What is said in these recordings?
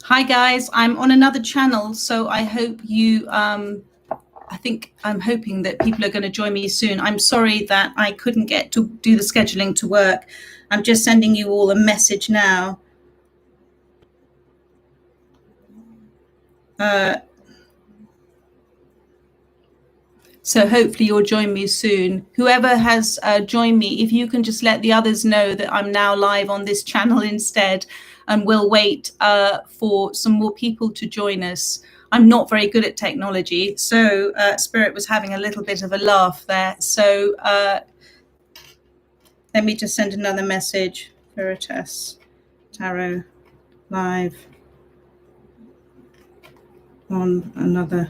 Hi guys, I'm on another channel, so I hope you, I'm hoping that people are going to join me soon. I'm sorry that I couldn't get to do the scheduling to work. I'm just sending you all a message now. So hopefully you'll join me soon. Whoever has joined me, if you can just let the others know that I'm now live on this channel instead, and we'll wait for some more people to join us. I'm not very good at technology, so Spirit was having a little bit of a laugh there. So let me just send another message. Veritas, Tarot, live on another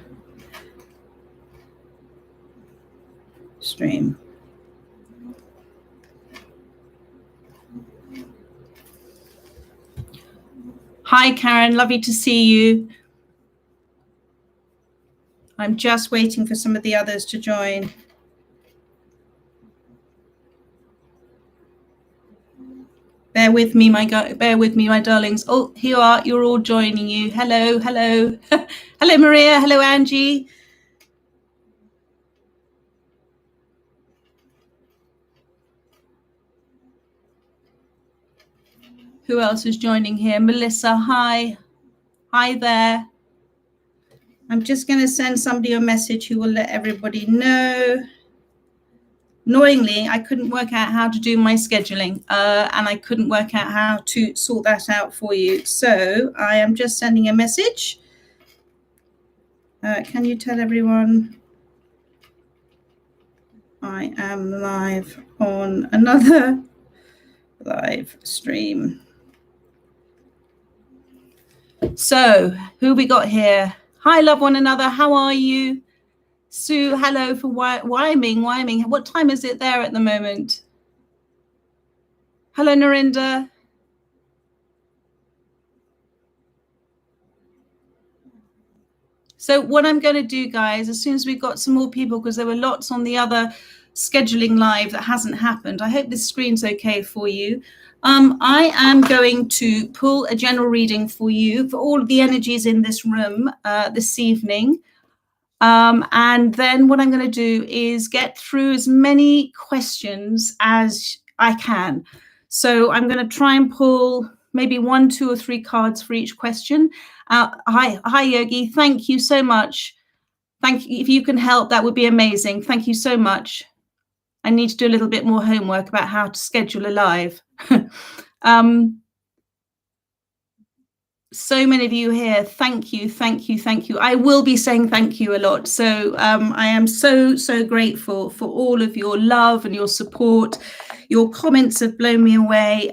stream. Hi, Karen. Lovely to see you. I'm just waiting for some of the others to join. Bear with me, my darlings. Oh, here you are. You're all joining you. Hello, hello. Hello, Maria. Hello, Angie. Who else is joining here? Melissa, hi. Hi there. I'm just going to send somebody a message who will let everybody know. Annoyingly, I couldn't work out how to do my scheduling, and I couldn't work out how to sort that out for you. So I am just sending a message. Can you tell everyone I am live on another live stream? So who we got here? Hi, love one another. How are you? Sue, hello for Wyoming. What time is it there at the moment? Hello, Narinda. So what I'm going to do, guys, as soon as we've got some more people, because there were lots on the other scheduling live that hasn't happened. I hope this screen's okay for you. I am going to pull a general reading for you for all of the energies in this room this evening. And then what I'm going to do is get through as many questions as I can. So I'm going to try and pull maybe 1, 2, or 3 cards for each question. Hi, Yogi. Thank you so much. Thank you. If you can help, that would be amazing. Thank you so much. I need to do a little bit more homework about how to schedule a live. So many of you here. Thank you. I will be saying thank you a lot. So I am so grateful for all of your love and your support. Your comments have blown me away.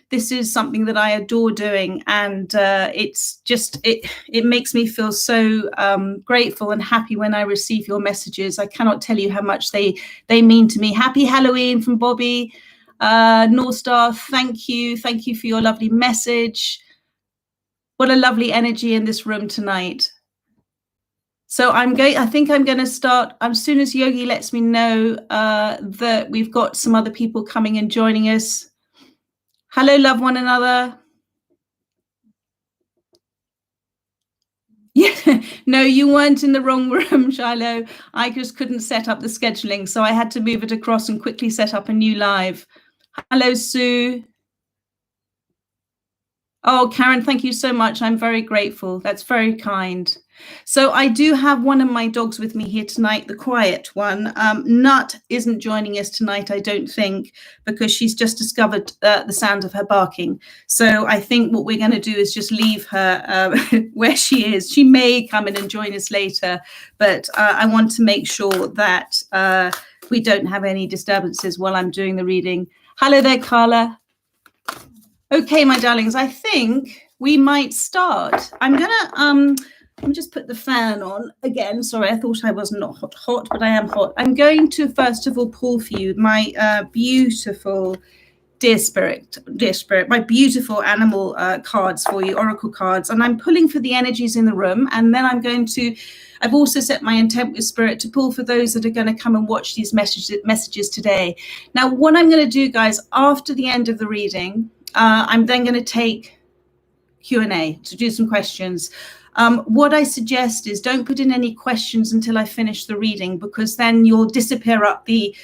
This is something that I adore doing, and it's just it makes me feel so grateful and happy when I receive your messages. I cannot tell you how much they mean to me. Happy Halloween from Bobby. North Star, thank you for your lovely message. What a lovely energy in this room tonight. So I think I'm going to start as soon as Yogi lets me know that we've got some other people coming and joining us. Hello, love one another. Yeah, no, you weren't in the wrong room, Shiloh. I just couldn't set up the scheduling, so I had to move it across and quickly set up a new live. Hello, Sue. Oh, Karen, thank you so much. I'm very grateful. That's very kind. So I do have one of my dogs with me here tonight, the quiet one. Nut isn't joining us tonight, I don't think, because she's just discovered the sound of her barking. So I think what we're going to do is just leave her where she is. She may come in and join us later, but I want to make sure that we don't have any disturbances while I'm doing the reading. Hello there, Carla. Okay, my darlings, I think we might start. I'm gonna let me just put the fan on again. Sorry, I thought I was not hot, but I am hot. I'm going to first of all pull for you my beautiful dear spirit, my beautiful animal cards for you, oracle cards, and I'm pulling for the energies in the room, and then I've also set my intent with spirit to pull for those that are going to come and watch these messages today. Now, what I'm going to do, guys, after the end of the reading, I'm then going to take Q&A, to do some questions. What I suggest is don't put in any questions until I finish the reading, because then you'll disappear up the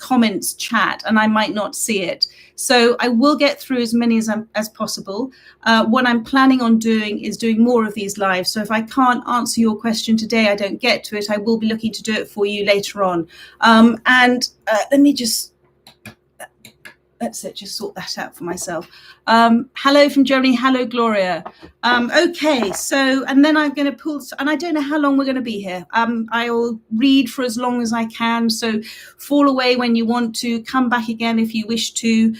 comments chat and I might not see it. So I will get through as many as possible. What I'm planning on doing is doing more of these live. So if I can't answer your question today, I don't get to it, I will be looking to do it for you later on. Let me just, that's it, just sort that out for myself. Hello from Germany. Hello, Gloria. Okay, so, and then I'm going to pull, and I don't know how long we're going to be here. I'll read for as long as I can. So fall away when you want to, come back again if you wish to.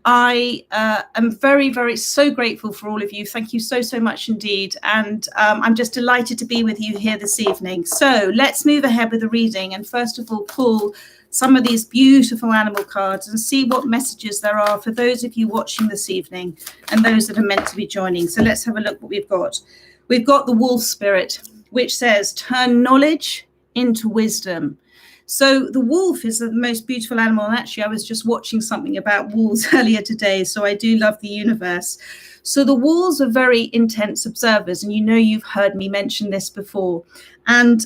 I am very, so grateful for all of you. Thank you so much indeed. And I'm just delighted to be with you here this evening. So let's move ahead with the reading. And first of all, pull some of these beautiful animal cards and see what messages there are for those of you watching this evening and those that are meant to be joining. So let's have a look what we've got. We've got the wolf spirit, which says, turn knowledge into wisdom. So the wolf is the most beautiful animal. And actually, I was just watching something about wolves earlier today. So I do love the universe. So the wolves are very intense observers. And you know, you've heard me mention this before. And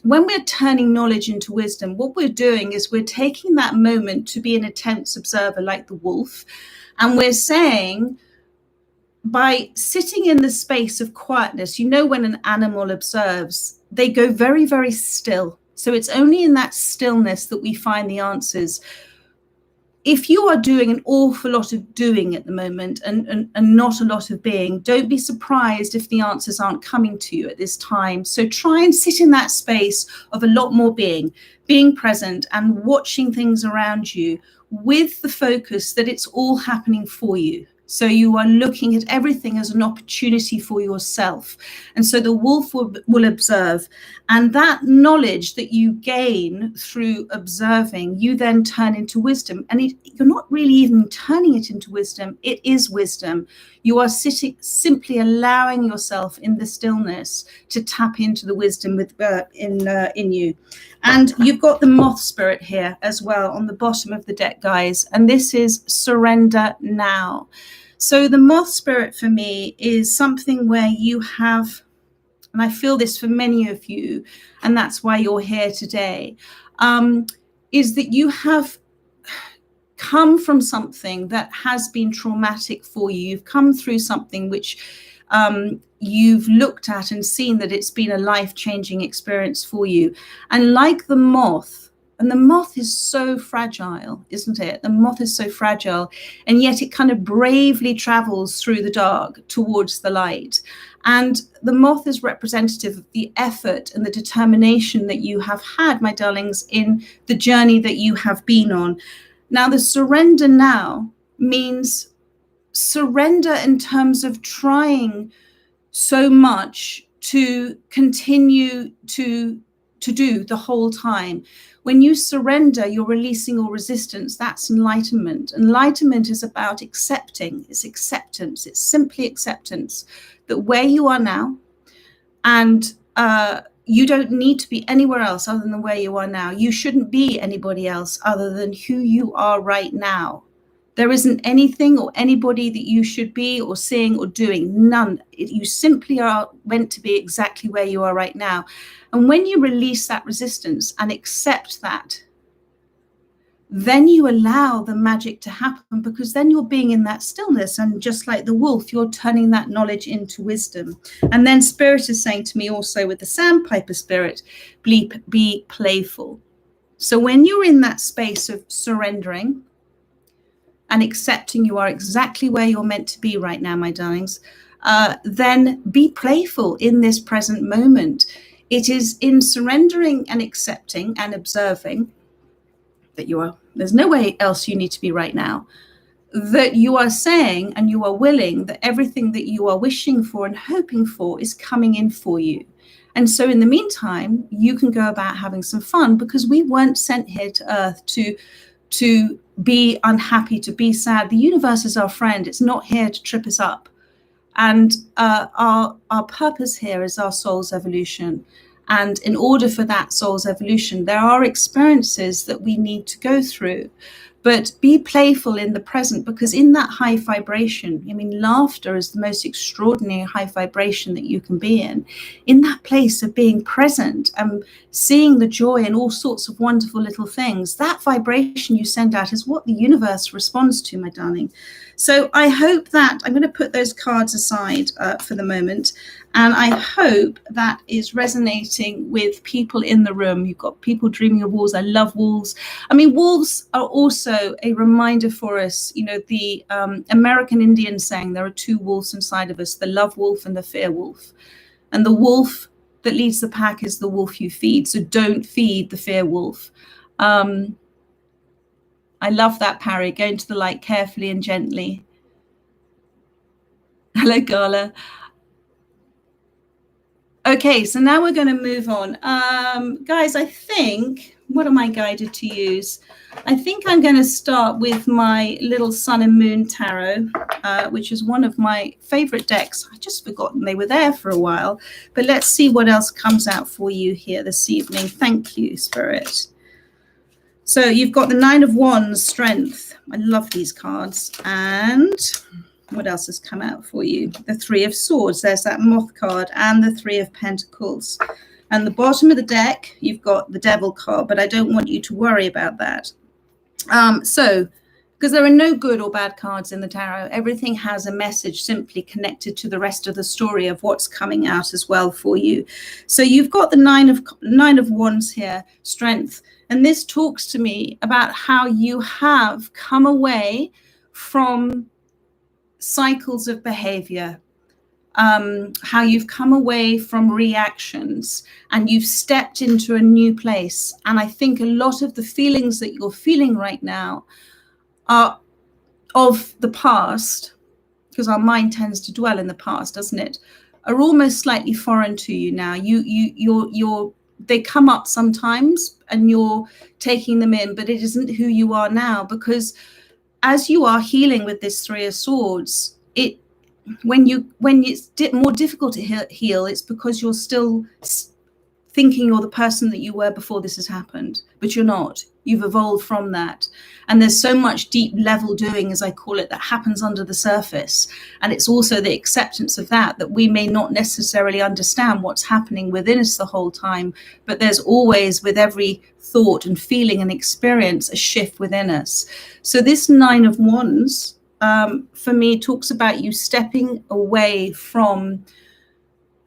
when we're turning knowledge into wisdom, what we're doing is we're taking that moment to be an intense observer like the wolf. And we're saying, by sitting in the space of quietness, you know, when an animal observes, they go very still. So it's only in that stillness that we find the answers. If you are doing an awful lot of doing at the moment and not a lot of being, don't be surprised if the answers aren't coming to you at this time. So try and sit in that space of a lot more being present and watching things around you with the focus that it's all happening for you. So you are looking at everything as an opportunity for yourself. And so the wolf will observe. And that knowledge that you gain through observing, you then turn into wisdom. And you're not really even turning it into wisdom. It is wisdom. You are simply allowing yourself in the stillness to tap into the wisdom in you. And you've got the moth spirit here as well on the bottom of the deck, guys. And this is surrender now. So the moth spirit for me is something where you have, and I feel this for many of you, and that's why you're here today, is that you have come from something that has been traumatic for you. You've come through something which you've looked at and seen that it's been a life-changing experience for you. And like the moth, and the moth is so fragile, isn't it? The moth is so fragile, and yet it kind of bravely travels through the dark towards the light. And the moth is representative of the effort and the determination that you have had, my darlings, in the journey that you have been on. Now, the surrender now means surrender in terms of trying so much to continue to do the whole time. When you surrender, you're releasing all resistance. That's enlightenment. Enlightenment is about accepting. It's acceptance. It's simply acceptance that where you are now, and you don't need to be anywhere else other than where you are now. You shouldn't be anybody else other than who you are right now. There isn't anything or anybody that you should be or seeing or doing. None. You simply are meant to be exactly where you are right now. And when you release that resistance and accept that, then you allow the magic to happen, because then you're being in that stillness. And just like the wolf, you're turning that knowledge into wisdom. And then Spirit is saying to me also with the Sandpiper Spirit, be playful. So when you're in that space of surrendering and accepting you are exactly where you're meant to be right now, my darlings, then be playful in this present moment. It is in surrendering and accepting and observing that there's no way else you need to be right now, that you are saying and you are willing that everything that you are wishing for and hoping for is coming in for you. And so in the meantime, you can go about having some fun, because we weren't sent here to Earth to be unhappy, to be sad. The universe is our friend. It's not here to trip us up. And our purpose here is our soul's evolution. And in order for that soul's evolution, there are experiences that we need to go through. but be playful in the present, because in that high vibration, I mean, laughter is the most extraordinary high vibration that you can be in that place of being present and seeing the joy in all sorts of wonderful little things. That vibration you send out is what the universe responds to, my darling. So I hope that I'm going to put those cards aside for the moment. And I hope that is resonating with people in the room. You've got people dreaming of wolves. I love wolves. I mean, wolves are also a reminder for us, you know, the American Indian saying there are two wolves inside of us, the love wolf and the fear wolf. And the wolf that leads the pack is the wolf you feed. So don't feed the fear wolf. I love that, Parry. Go into the light carefully and gently. Hello, Gala. Okay, so now we're going to move on. Guys, I think, what am I guided to use? I think I'm going to start with my little Sun and Moon Tarot, which is one of my favorite decks. I just forgotten they were there for a while, but let's see what else comes out for you here this evening. Thank you, Spirit. So you've got the Nine of Wands, Strength. I love these cards. And what else has come out for you? The Three of Swords. There's that Moth card and the Three of Pentacles. And the bottom of the deck, you've got the Devil card, but I don't want you to worry about that. Because there are no good or bad cards in the tarot, everything has a message simply connected to the rest of the story of what's coming out as well for you. So you've got the Nine of Wands here, Strength. And this talks to me about how you have come away from cycles of behavior, how you've come away from reactions and you've stepped into a new place. And I think a lot of the feelings that you're feeling right now are of the past, because our mind tends to dwell in the past, doesn't it, are almost slightly foreign to you now. They come up sometimes and you're taking them in, but it isn't who you are now, because as you are healing with this Three of Swords, when it's more difficult to heal, it's because you're still thinking you're the person that you were before this has happened, but you're not. You've evolved from that. And there's so much deep level doing, as I call it, that happens under the surface. And it's also the acceptance of that we may not necessarily understand what's happening within us the whole time, but there's always, with every thought and feeling and experience, a shift within us. So this Nine of Wands, for me, talks about you stepping away from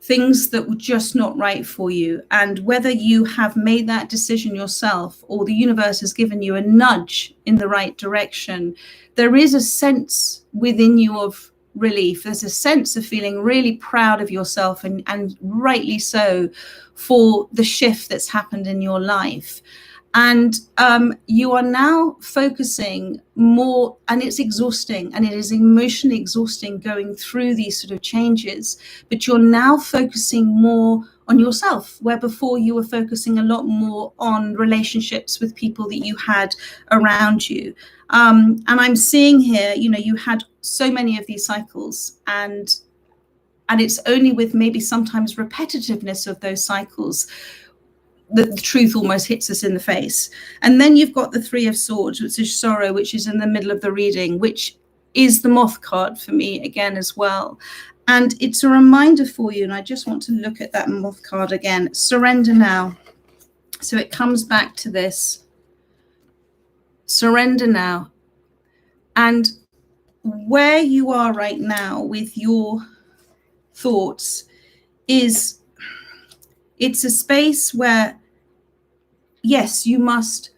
things that were just not right for you. And whether you have made that decision yourself or the universe has given you a nudge in the right direction, there is a sense within you of relief. There's a sense of feeling really proud of yourself, and rightly so, for the shift that's happened in your life. And you are now focusing more, and it's exhausting, and it is emotionally exhausting going through these sort of changes, but you're now focusing more on yourself, where before you were focusing a lot more on relationships with people that you had around you. And I'm seeing here, you know, you had so many of these cycles, and it's only with maybe sometimes repetitiveness of those cycles that the truth almost hits us in the face. And then you've got the Three of Swords, which is sorrow, which is in the middle of the reading, which is the Moth card for me again as well. And it's a reminder for you, and I just want to look at that Moth card again. Surrender now. So it comes back to this. Surrender now. And where you are right now with your thoughts is, it's a space where, yes, you must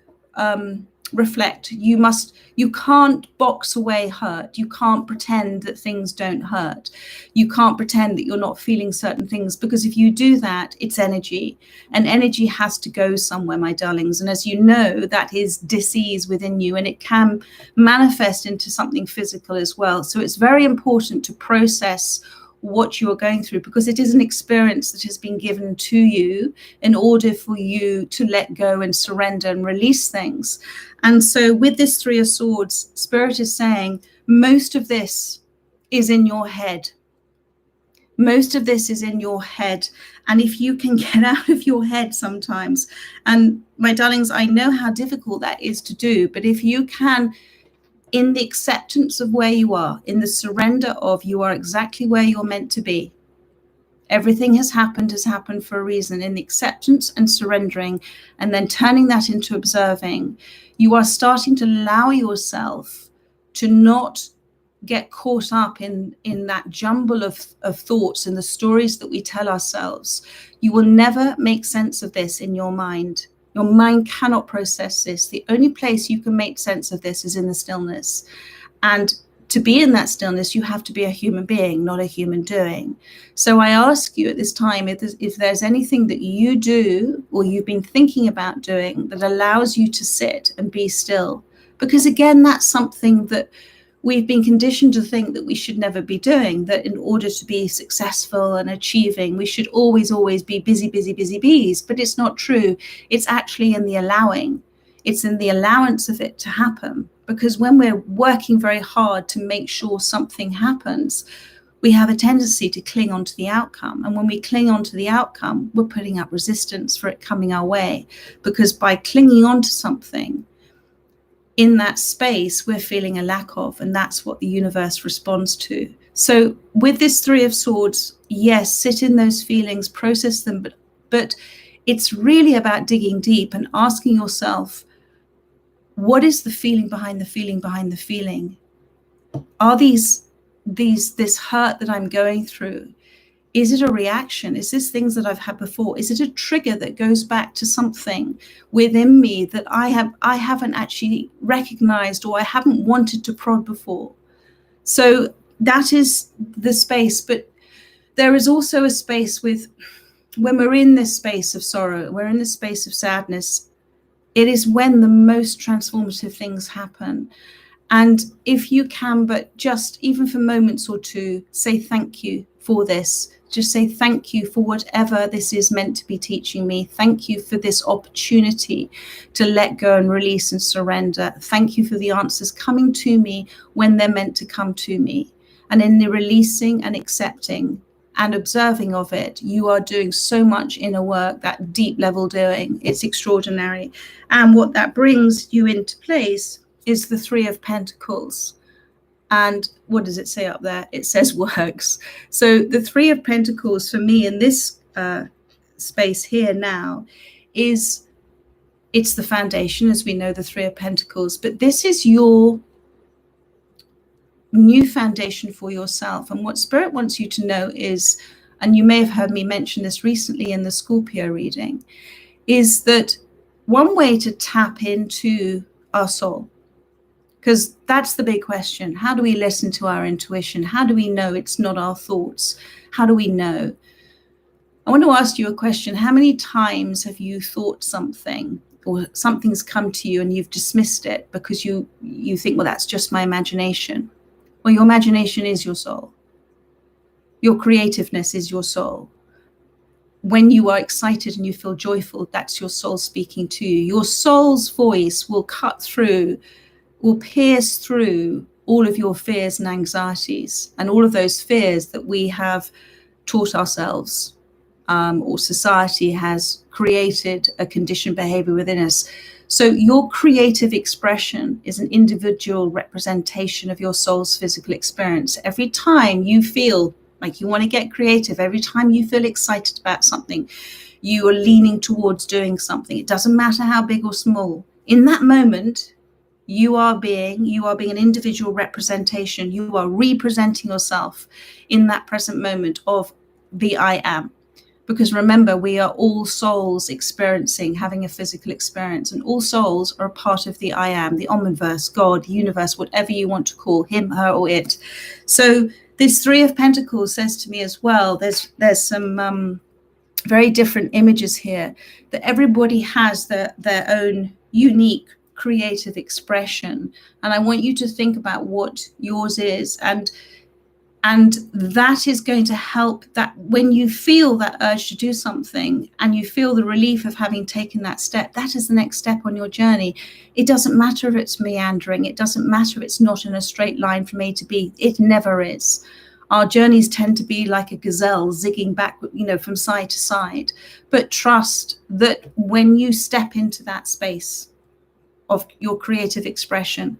reflect. You can't box away hurt. You can't pretend that things don't hurt. You can't pretend that you're not feeling certain things, because if you do that, it's energy, and energy has to go somewhere, my darlings. And as you know, that is disease within you, and it can manifest into something physical as well. So it's very important to process what you are going through, because it is an experience that has been given to you in order for you to let go and surrender and release things. And so with this Three of Swords, Spirit is saying most of this is in your head. Most of this is in your head. And if you can get out of your head sometimes, and my darlings, I know how difficult that is to do, but if you can, in the acceptance of where you are, in the surrender of you are exactly where you're meant to be. Everything has happened for a reason. In the acceptance and surrendering, and then turning that into observing, you are starting to allow yourself to not get caught up in that jumble of thoughts and the stories that we tell ourselves. You will never make sense of this in your mind. Your mind cannot process this. The only place you can make sense of this is in the stillness. And to be in that stillness, you have to be a human being, not a human doing. So I ask you at this time, if there's anything that you do or you've been thinking about doing that allows you to sit and be still. Because again, that's something that we've been conditioned to think that we should never be doing, that in order to be successful and achieving, we should always be busy, busy, busy bees. But it's not true. It's actually in the allowing. It's in the allowance of it to happen. Because when we're working very hard to make sure something happens, we have a tendency to cling on to the outcome. And when we cling on to the outcome, we're putting up resistance for it coming our way. Because by clinging on to something, in that space, we're feeling a lack of, and that's what the universe responds to. So with this Three of Swords, yes, sit in those feelings, process them, but it's really about digging deep and asking yourself, what is the feeling behind the feeling behind the feeling? Are this hurt that I'm going through? Is it a reaction? Is this things that I've had before? Is it a trigger that goes back to something within me that I haven't actually recognized or I haven't wanted to prod before? So that is the space. But there is also a space with, when we're in this space of sorrow, we're in this space of sadness, it is when the most transformative things happen. And if you can, but just even for moments or two, say thank you for this. Just say thank you for whatever this is meant to be teaching me. Thank you for this opportunity to let go and release and surrender. Thank you for the answers coming to me when they're meant to come to me. And in the releasing and accepting and observing of it, you are doing so much inner work, that deep level doing. It's extraordinary. And what that brings you into place is the Three of Pentacles. And what does it say up there? It says works. So the Three of Pentacles for me in this space here now it's the foundation, as we know, the Three of Pentacles. But this is your new foundation for yourself. And what Spirit wants you to know is, and you may have heard me mention this recently in the Scorpio reading, is that one way to tap into our soul, because that's the big question. How do we listen to our intuition? How do we know it's not our thoughts? How do we know? I want to ask you a question. How many times have you thought something or something's come to you and you've dismissed it because you think, well, that's just my imagination? Well, your imagination is your soul. Your creativeness is your soul. When you are excited and you feel joyful, that's your soul speaking to you. Your soul's voice will cut through, will pierce through all of your fears and anxieties and all of those fears that we have taught ourselves, or society has created a conditioned behavior within us. So your creative expression is an individual representation of your soul's physical experience. Every time you feel like you want to get creative, every time you feel excited about something, you are leaning towards doing something. It doesn't matter how big or small. In that moment, you are being an individual representation. You are representing yourself in that present moment of the I am. Because remember, we are all souls experiencing, having a physical experience, and all souls are a part of the I am, the omniverse, God, universe, whatever you want to call him, her, or it. So this Three of Pentacles says to me as well, there's some very different images here, that everybody has their own unique creative expression. And I want you to think about what yours is. And that is going to help, that when you feel that urge to do something and you feel the relief of having taken that step, that is the next step on your journey. It doesn't matter if it's meandering. It doesn't matter if it's not in a straight line from A to B. It never is. Our journeys tend to be like a gazelle zigging back, from side to side. But trust that when you step into that space of your creative expression,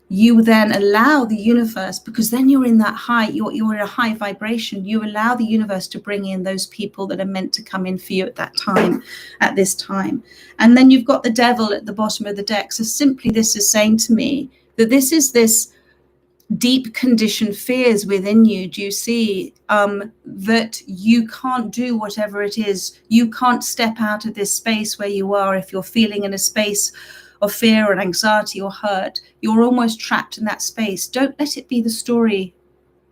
you then allow the universe, because then you're in that high, you're in a high vibration. You allow the universe to bring in those people that are meant to come in for you at that time, at this time. And then you've got the devil at the bottom of the deck. So simply this is saying to me that this deep conditioned fears within you. Do you see that you can't do whatever it is? You can't step out of this space where you are if you're feeling in a space of fear or anxiety or hurt. You're almost trapped in that space. Don't let it be the story.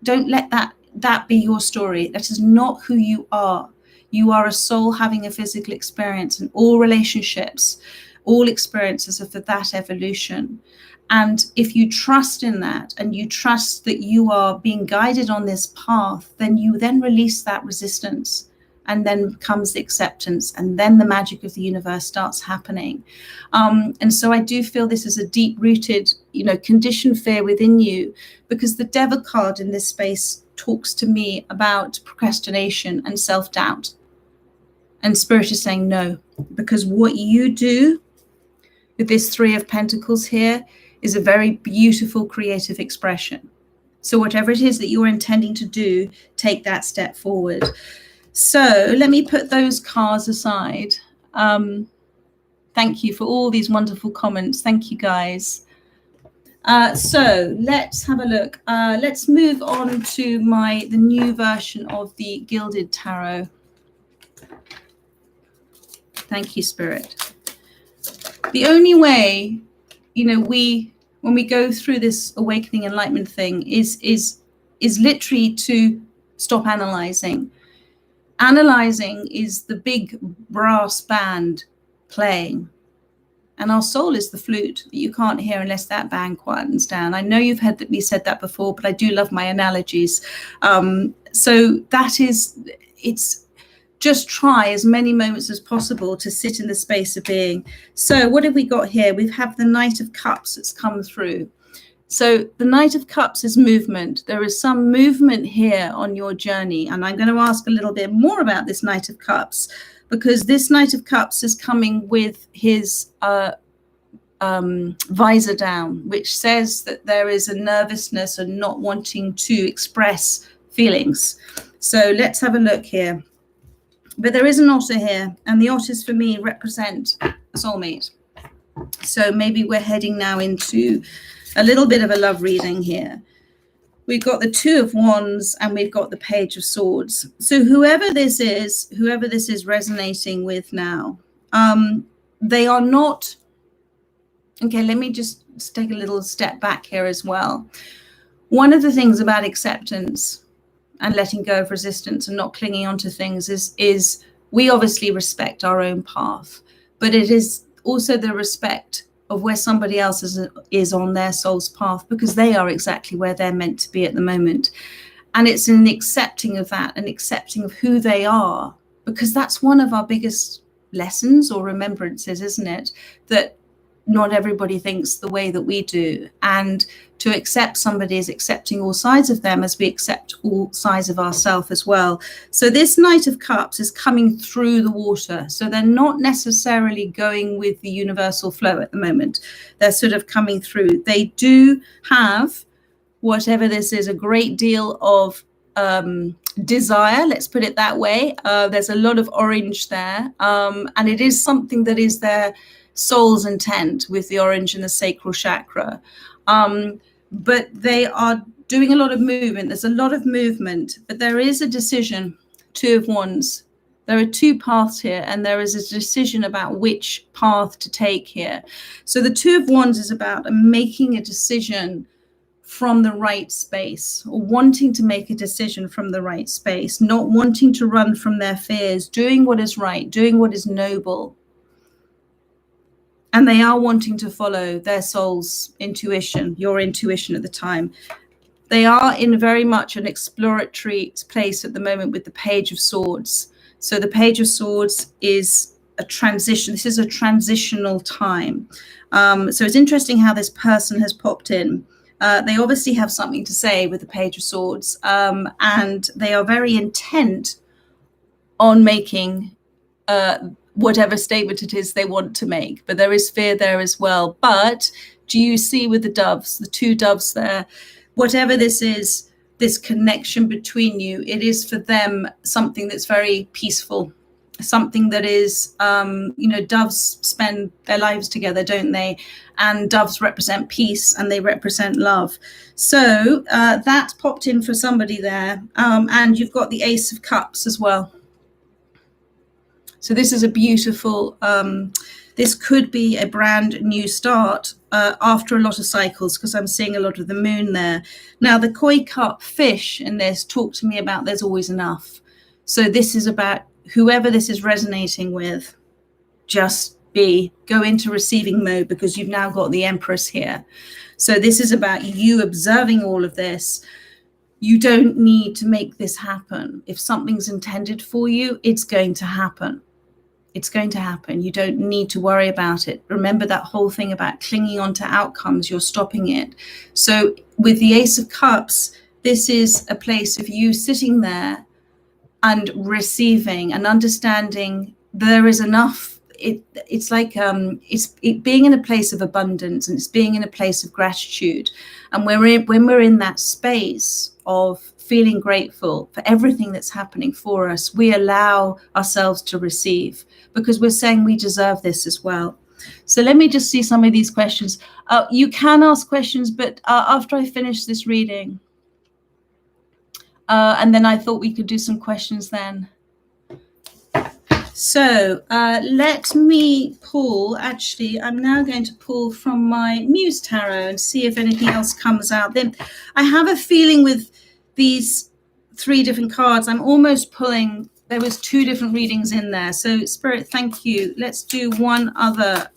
Don't let that be your story. That is not who you are. You are a soul having a physical experience, and all relationships, all experiences are for that evolution. And if you trust in that, and you trust that you are being guided on this path, then you then release that resistance, and then comes the acceptance, and then the magic of the universe starts happening. And so I do feel this is a deep-rooted, conditioned fear within you, because the devil card in this space talks to me about procrastination and self-doubt. And Spirit is saying no, because what you do with this Three of Pentacles here is a very beautiful creative expression. So whatever it is that you're intending to do, take that step forward. So let me put those cards aside. Thank you for all these wonderful comments. Thank you, guys. So let's have a look. Let's move on to the new version of the Gilded Tarot. Thank you, Spirit. The only way, when we go through this awakening enlightenment thing is literally to stop analyzing. Analyzing is the big brass band playing, and our soul is the flute that you can't hear unless that band quietens down. I know you've heard me said that before, but I do love my analogies. So it's just try as many moments as possible to sit in the space of being. So what have we got here? We have the Knight of Cups that's come through. So the Knight of Cups is movement. There is some movement here on your journey. And I'm going to ask a little bit more about this Knight of Cups, because this Knight of Cups is coming with his visor down, which says that there is a nervousness and not wanting to express feelings. So let's have a look here. But there is an otter here, and the otters for me represent a soulmate. So maybe we're heading now into a little bit of a love reading here. We've got the Two of Wands, and we've got the Page of Swords. So whoever this is resonating with now, they are not. Okay, let me just take a little step back here as well. One of the things about acceptance and letting go of resistance and not clinging onto things is we obviously respect our own path, but it is also the respect of where somebody else is on their soul's path, because they are exactly where they're meant to be at the moment. And it's an accepting of that, and accepting of who they are, because that's one of our biggest lessons or remembrances, isn't it? That not everybody thinks the way that we do, and to accept somebody is accepting all sides of them as we accept all sides of ourselves as well. So this Knight of Cups is coming through the water, so they're not necessarily going with the universal flow at the moment. They're sort of coming through. They do have, whatever this is, a great deal of desire, let's put it that way. There's a lot of orange there, and it is something that is their soul's intent with the orange and the sacral chakra. But they are doing a lot of movement. There's a lot of movement, but there is a decision. Two of Wands. There are two paths here, and there is a decision about which path to take here. So the Two of Wands is about making a decision from the right space, or wanting to make a decision from the right space, not wanting to run from their fears, doing what is right, doing what is noble. And they are wanting to follow their soul's intuition, your intuition at the time. They are in very much an exploratory place at the moment with the Page of Swords. So the Page of Swords is a transition. This is a transitional time. So it's interesting how this person has popped in. They obviously have something to say with the Page of Swords, and they are very intent on making whatever statement it is they want to make. But there is fear there as well. But do you see with the doves, the two doves there, whatever this is, this connection between you, it is for them something that's very peaceful, something that is, doves spend their lives together, don't they? And doves represent peace and they represent love. So that popped in for somebody there. And you've got the Ace of Cups as well. So this is a beautiful, this could be a brand new start after a lot of cycles, because I'm seeing a lot of the moon there. Now, the koi cup fish in this talk to me about there's always enough. So this is about whoever this is resonating with, just go into receiving mode, because you've now got the Empress here. So this is about you observing all of this. You don't need to make this happen. If something's intended for you, it's going to happen. It's going to happen. You don't need to worry about it. Remember that whole thing about clinging on to outcomes, you're stopping it. So with the Ace of Cups, this is a place of you sitting there and receiving and understanding there is enough. It's like it's being in a place of abundance, and it's being in a place of gratitude. And when we're in that space of feeling grateful for everything that's happening for us, we allow ourselves to receive, because we're saying we deserve this as well. So let me just see some of these questions. You can ask questions, but after I finish this reading, and then I thought we could do some questions then. So let me pull, actually, I'm now going to pull from my Muse Tarot and see if anything else comes out. Then I have a feeling with these 3 different cards, I'm almost pulling, there was 2 different readings in there. So Spirit, thank you. Let's do one other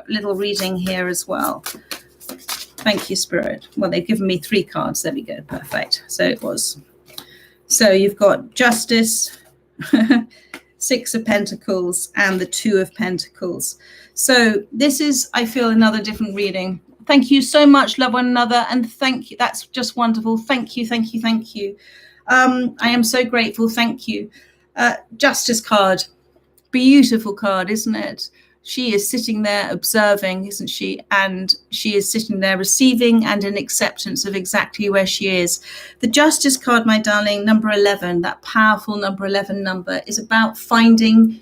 little reading here as well. Thank you, Spirit. Well, they've given me 3 cards. There we go. Perfect. So it was. So you've got Justice, 6 of Pentacles, and the 2 of Pentacles. So this is, I feel, another different reading. Thank you so much. Love one another. And thank you. That's just wonderful. Thank you. Thank you. Thank you. I am so grateful. Thank you. Justice card. Beautiful card, isn't it? She is sitting there observing, isn't she? And she is sitting there receiving and in acceptance of exactly where she is. The Justice card, my darling, number 11, that powerful number 11 number, is about finding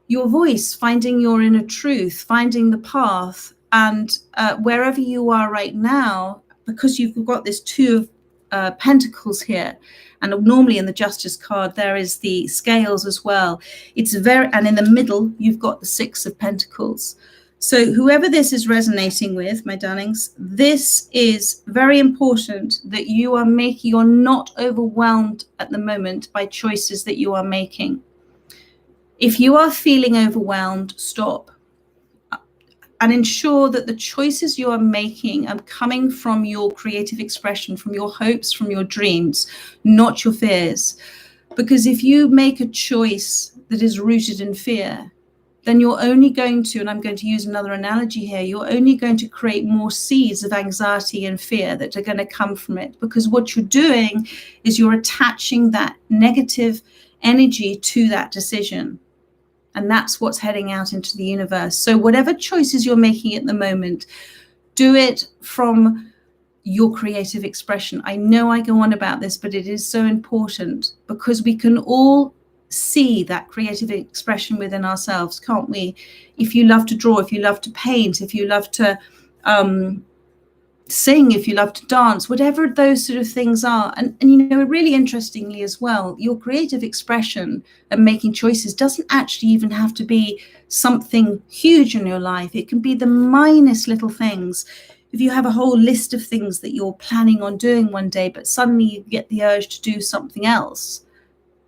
your voice, finding your inner truth, finding the path. And wherever you are right now, because you've got this 2 of Pentacles here, and normally in the Justice card there is the Scales as well. And in the middle you've got the 6 of Pentacles. So whoever this is resonating with, my darlings, this is very important that you're not overwhelmed at the moment by choices that you are making. If you are feeling overwhelmed, stop. And ensure that the choices you are making are coming from your creative expression, from your hopes, from your dreams, not your fears. Because if you make a choice that is rooted in fear, then you're only going to, and I'm going to use another analogy here, you're only going to create more seeds of anxiety and fear that are going to come from it. Because what you're doing is you're attaching that negative energy to that decision. And that's what's heading out into the universe. So whatever choices you're making at the moment, do it from your creative expression. I know I go on about this, but it is so important, because we can all see that creative expression within ourselves, can't we? If you love to draw, if you love to paint, if you love to sing, if you love to dance, whatever those sort of things are. And really interestingly as well, your creative expression and making choices doesn't actually even have to be something huge in your life. It can be the minus little things. If you have a whole list of things that you're planning on doing one day, but suddenly you get the urge to do something else,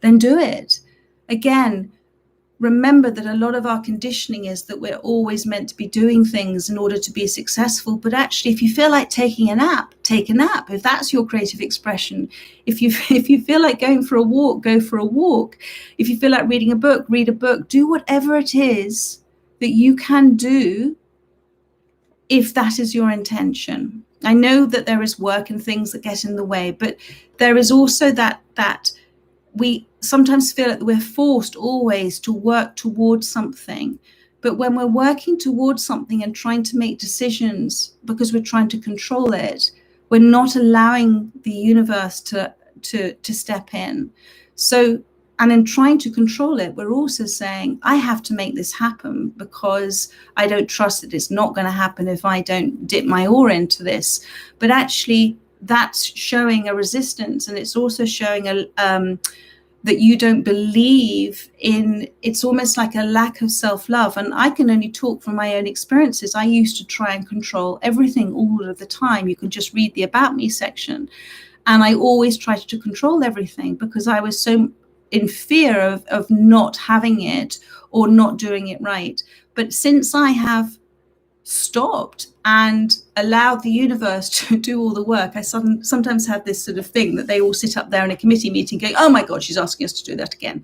then do it. Again, remember that a lot of our conditioning is that we're always meant to be doing things in order to be successful. But actually, if you feel like taking a nap, take a nap. If that's your creative expression, if you feel like going for a walk, go for a walk. If you feel like reading a book, read a book. Do whatever it is that you can do if that is your intention. I know that there is work and things that get in the way, but there is also that we sometimes feel that we're forced always to work towards something. But when we're working towards something and trying to make decisions because we're trying to control it, we're not allowing the universe to step in. So, and in trying to control it, we're also saying, I have to make this happen because I don't trust that it's not going to happen if I don't dip my oar into this. But actually, that's showing a resistance, and it's also showing that you don't believe in, it's almost like a lack of self-love. And I can only talk from my own experiences. I used to try and control everything all of the time. You can just read the About Me section. And I always tried to control everything because I was so in fear of not having it or not doing it right. But since I have stopped and allowed the universe to do all the work, I sometimes have this sort of thing that they all sit up there in a committee meeting going, oh my God, she's asking us to do that again,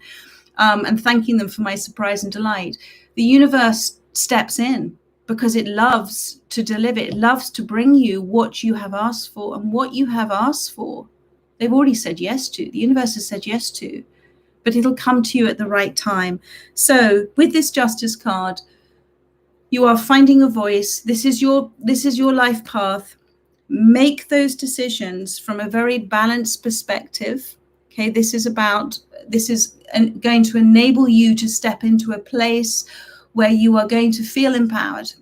and thanking them for my surprise and delight. The universe steps in because it loves to deliver. It loves to bring you what you have asked for, and what you have asked for, they've already said yes to. The universe has said yes to, but it'll come to you at the right time. So with this Justice card, you are finding a voice. This is your life path. Make those decisions from a very balanced perspective. Okay, this is going to enable you to step into a place where you are going to feel empowered.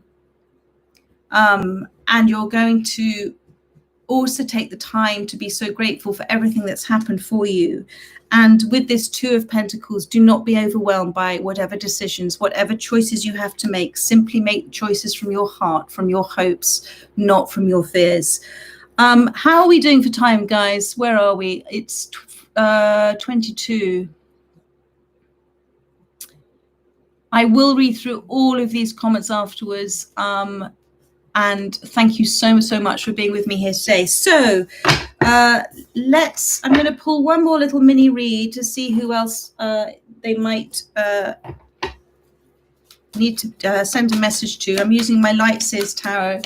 And you're going to also take the time to be so grateful for everything that's happened for you. And with this Two of Pentacles, do not be overwhelmed by whatever decisions, whatever choices you have to make. Simply make choices from your heart, from your hopes, not from your fears. How are we doing for time, guys? Where are we? It's 22. I will read through all of these comments afterwards. And thank you so much for being with me here today. So I'm going to pull one more little mini read to see who else they might need to send a message to. I'm using my Lightsabers tarot.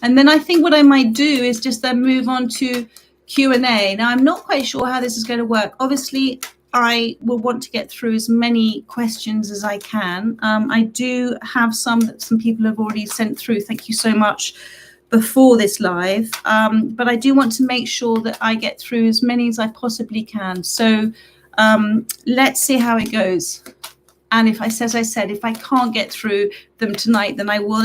And then I think what I might do is just then move on to Q&A. Now, I'm not quite sure how this is going to work. Obviously, I will want to get through as many questions as I can. I do have some that some people have already sent through. Thank you so much before this live. But I do want to make sure that I get through as many as I possibly can. So let's see how it goes. And if as I said, if I can't get through them tonight, then I will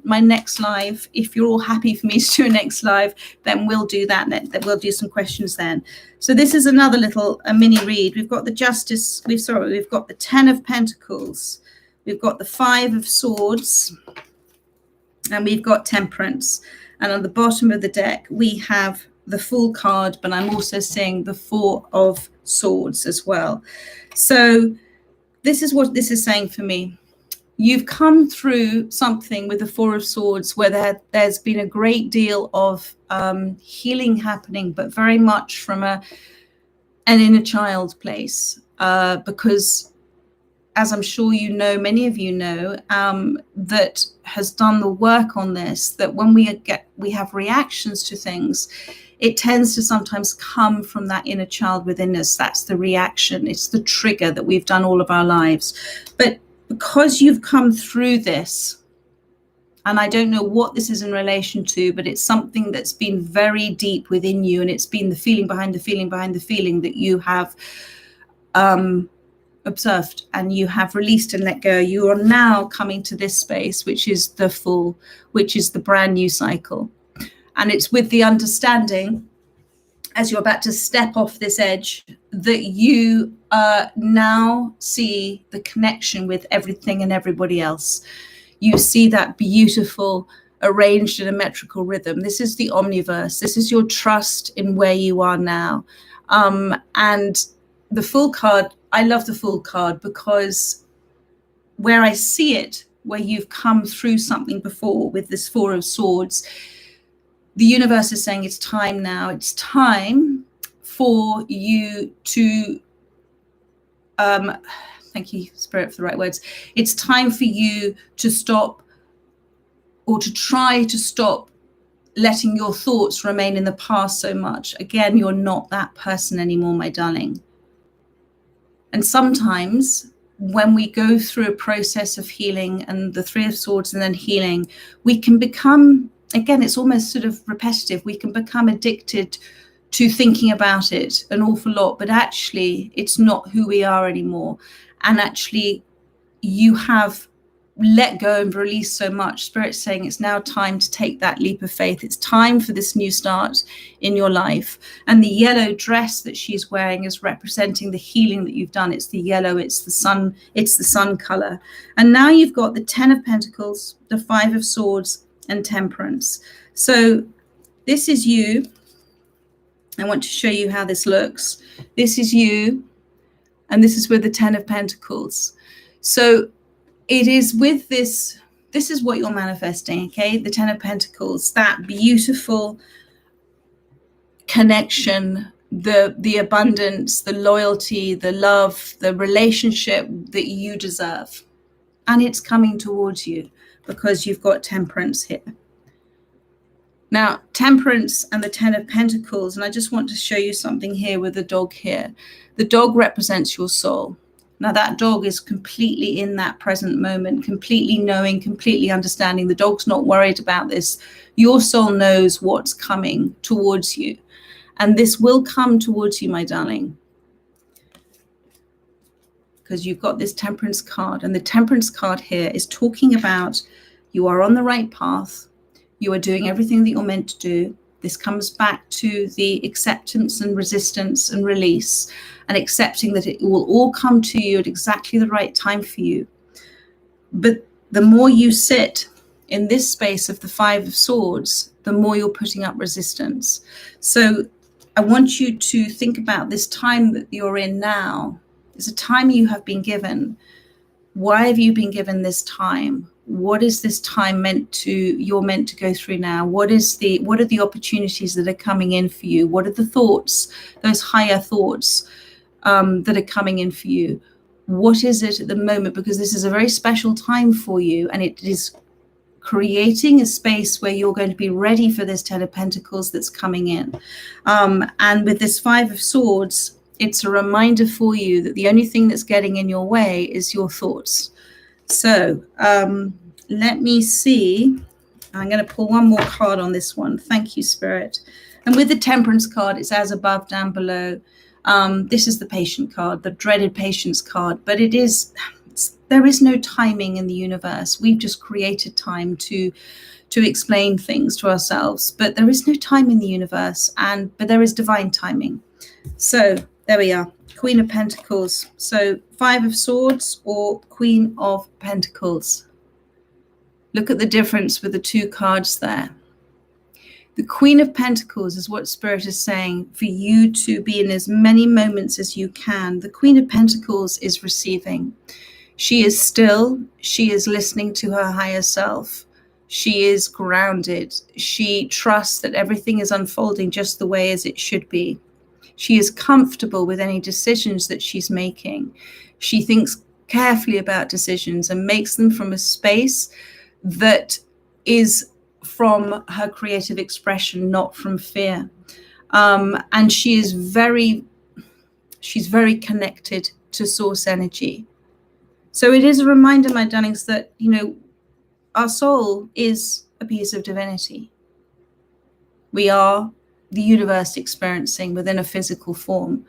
my next live. If you're all happy for me to do a next live, then we'll do that. Then we'll do some questions then. So this is another little mini read. We've got the Justice. We've got the 10 of Pentacles. We've got the 5 of Swords, and we've got Temperance. And on the bottom of the deck, we have the Fool card, but I'm also seeing the 4 of Swords as well. So this is what this is saying for me. You've come through something with the 4 of Swords where there's been a great deal of healing happening, but very much from an inner child place. Because, as I'm sure you know, many of you know, that has done the work on this, that when we have reactions to things, it tends to sometimes come from that inner child within us. That's the reaction. It's the trigger that we've done all of our lives. But because you've come through this, and I don't know what this is in relation to, but it's something that's been very deep within you, and it's been the feeling behind the feeling behind the feeling that you have observed, and you have released and let go. You are now coming to this space, which is the Fool, which is the brand new cycle. And it's with the understanding, as you're about to step off this edge, that you now see the connection with everything and everybody else. You see that beautiful, arranged in a metrical rhythm. This is the omniverse. This is your trust in where you are now. And the Fool card, I love the Fool card because where I see it, where you've come through something before with this 4 of Swords, the universe is saying it's time now. It's time for you to, thank you, Spirit, for the right words. It's time for you to stop, or to try to stop letting your thoughts remain in the past so much. Again, you're not that person anymore, my darling. And sometimes when we go through a process of healing and the Three of Swords and then healing, we can become, again, it's almost sort of repetitive. We can become addicted to thinking about it an awful lot, but actually it's not who we are anymore. And actually you have let go and release so much. Spirit's saying it's now time to take that leap of faith. It's time for this new start in your life. And the yellow dress that she's wearing is representing the healing that you've done. It's the yellow, it's the sun color. And now you've got the 10 of Pentacles, the 5 of Swords, and Temperance. So this is you. I want to show you how this looks. This is you, and this is with the 10 of Pentacles. So it is with this is what you're manifesting, okay? The 10 of Pentacles, that beautiful connection, the abundance, the loyalty, the love, the relationship that you deserve. And it's coming towards you because you've got Temperance here. Now, Temperance and the 10 of Pentacles, and I just want to show you something here with the dog here. The dog represents your soul. Now, that dog is completely in that present moment, completely knowing, completely understanding. The dog's not worried about this. Your soul knows what's coming towards you. And this will come towards you, my darling, because you've got this Temperance card. And the Temperance card here is talking about you are on the right path. You are doing everything that you're meant to do. This comes back to the acceptance and resistance and release, and accepting that it will all come to you at exactly the right time for you. But the more you sit in this space of the 5 of Swords, the more you're putting up resistance. So I want you to think about this time that you're in now. It's a time you have been given. Why have you been given this time? What is this time you're meant to go through now? What are the opportunities that are coming in for you? What are the thoughts, those higher thoughts that are coming in for you? What is it at the moment? Because this is a very special time for you, and it is creating a space where you're going to be ready for this 10 of Pentacles that's coming in. And with this 5 of Swords, it's a reminder for you that the only thing that's getting in your way is your thoughts. So let me see. I'm going to pull one more card on this one. Thank you, Spirit. And with the Temperance card, it's as above, down below. This is the Patient card, the dreaded Patience card. But there is no timing in the universe. We've just created time to explain things to ourselves. But there is no time in the universe, but there is divine timing. So there we are. Queen of Pentacles. So 5 of Swords or Queen of Pentacles. Look at the difference with the 2 cards there. The Queen of Pentacles is what Spirit is saying for you to be in as many moments as you can. The Queen of Pentacles is receiving. She is still. She is listening to her higher self. She is grounded. She trusts that everything is unfolding just the way as it should be. She is comfortable with any decisions that she's making. She thinks carefully about decisions and makes them from a space that is from her creative expression, not from fear. And she's very connected to source energy. So it is a reminder, my darlings, that, our soul is a piece of divinity. We are the universe experiencing within a physical form.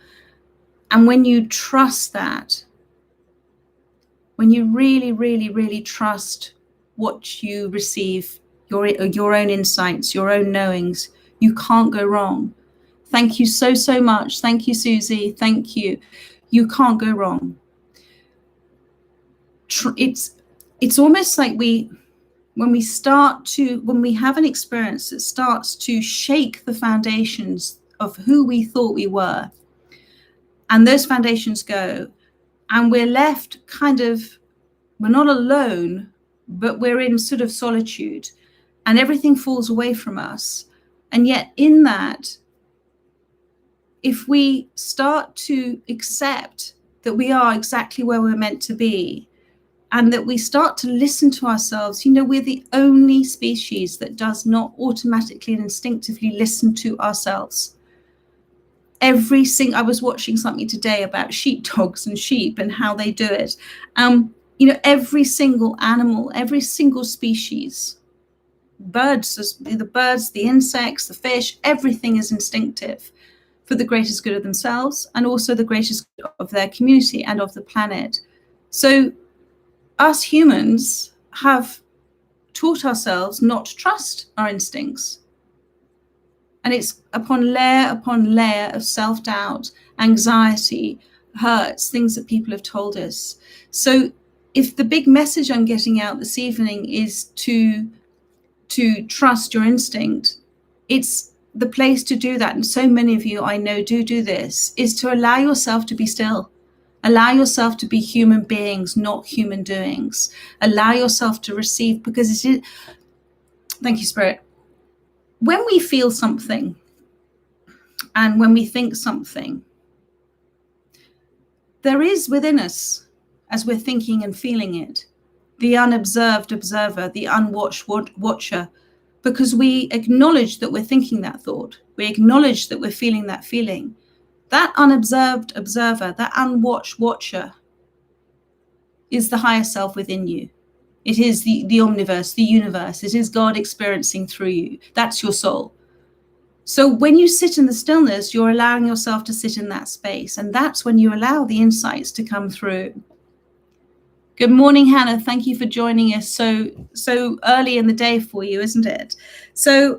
And when you trust that, when you really, really, really trust what you receive, your own insights, your own knowings, you can't go wrong. Thank you so, so much. Thank you, Susie. Thank you. You can't go wrong. It's almost like when we have an experience that starts to shake the foundations of who we thought we were, and those foundations go, and we're left we're not alone, but we're in sort of solitude, and everything falls away from us. And yet in that, if we start to accept that we are exactly where we're meant to be, and that we start to listen to ourselves. You know, we're the only species that does not automatically and instinctively listen to ourselves. I was watching something today about sheepdogs and sheep and how they do it. You know, every single animal, every single species, the birds, the insects, the fish, everything is instinctive for the greatest good of themselves and also the greatest good of their community and of the planet. So us humans have taught ourselves not to trust our instincts. And it's upon layer of self-doubt, anxiety, hurts, things that people have told us. So if the big message I'm getting out this evening is to trust your instinct, it's the place to do that. And so many of you I know do this, is to allow yourself to be still. Allow yourself to be human beings, not human doings. Allow yourself to receive, because it is, thank you, Spirit. When we feel something and when we think something, there is within us, as we're thinking and feeling it, the unobserved observer, the unwatched watcher, because we acknowledge that we're thinking that thought. We acknowledge that we're feeling that feeling. That unobserved observer, that unwatched watcher is the higher self within you. It is the omniverse, the universe. It is God experiencing through you. That's your soul. So when you sit in the stillness, you're allowing yourself to sit in that space. And that's when you allow the insights to come through. Good morning, Hannah. Thank you for joining us so early in the day for you, isn't it? So,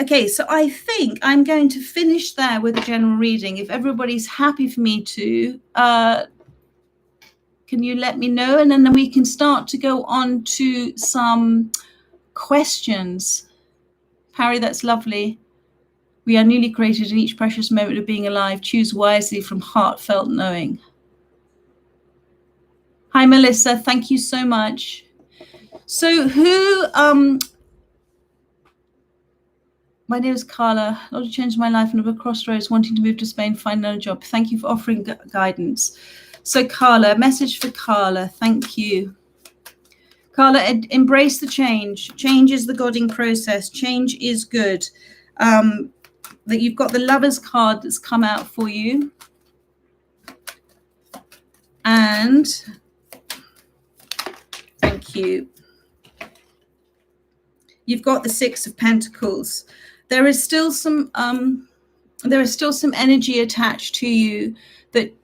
okay, so I think I'm going to finish there with a general reading. If everybody's happy for me to, can you let me know? And then we can start to go on to some questions. Parry, that's lovely. We are newly created in each precious moment of being alive. Choose wisely from heartfelt knowing. Hi, Melissa. Thank you so much. So my name is Carla. A lot of change in my life and I'm at a crossroads, wanting to move to Spain, find another job. Thank you for offering guidance. So Carla, message for Carla. Thank you. Carla, embrace the change. Change is the godding process. Change is good. That you've got the Lovers card that's come out for you. And thank you. You've got the Six of Pentacles. There is still some energy attached to you that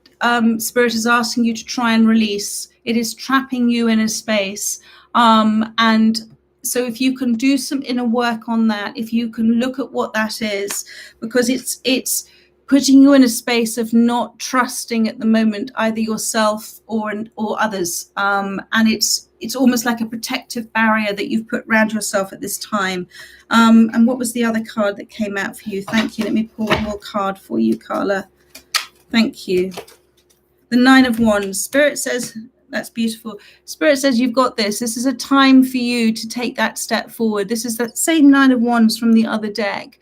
Spirit is asking you to try and release. It is trapping you in a space. And so if you can do some inner work on that, if you can look at what that is, because it's putting you in a space of not trusting at the moment, either yourself or others. And it's almost like a protective barrier that you've put around yourself at this time. And what was the other card that came out for you? Thank you. Let me pull one more card for you, Carla. Thank you. The Nine of Wands. Spirit says, that's beautiful. Spirit says you've got this. This is a time for you to take that step forward. This is that same Nine of Wands from the other deck.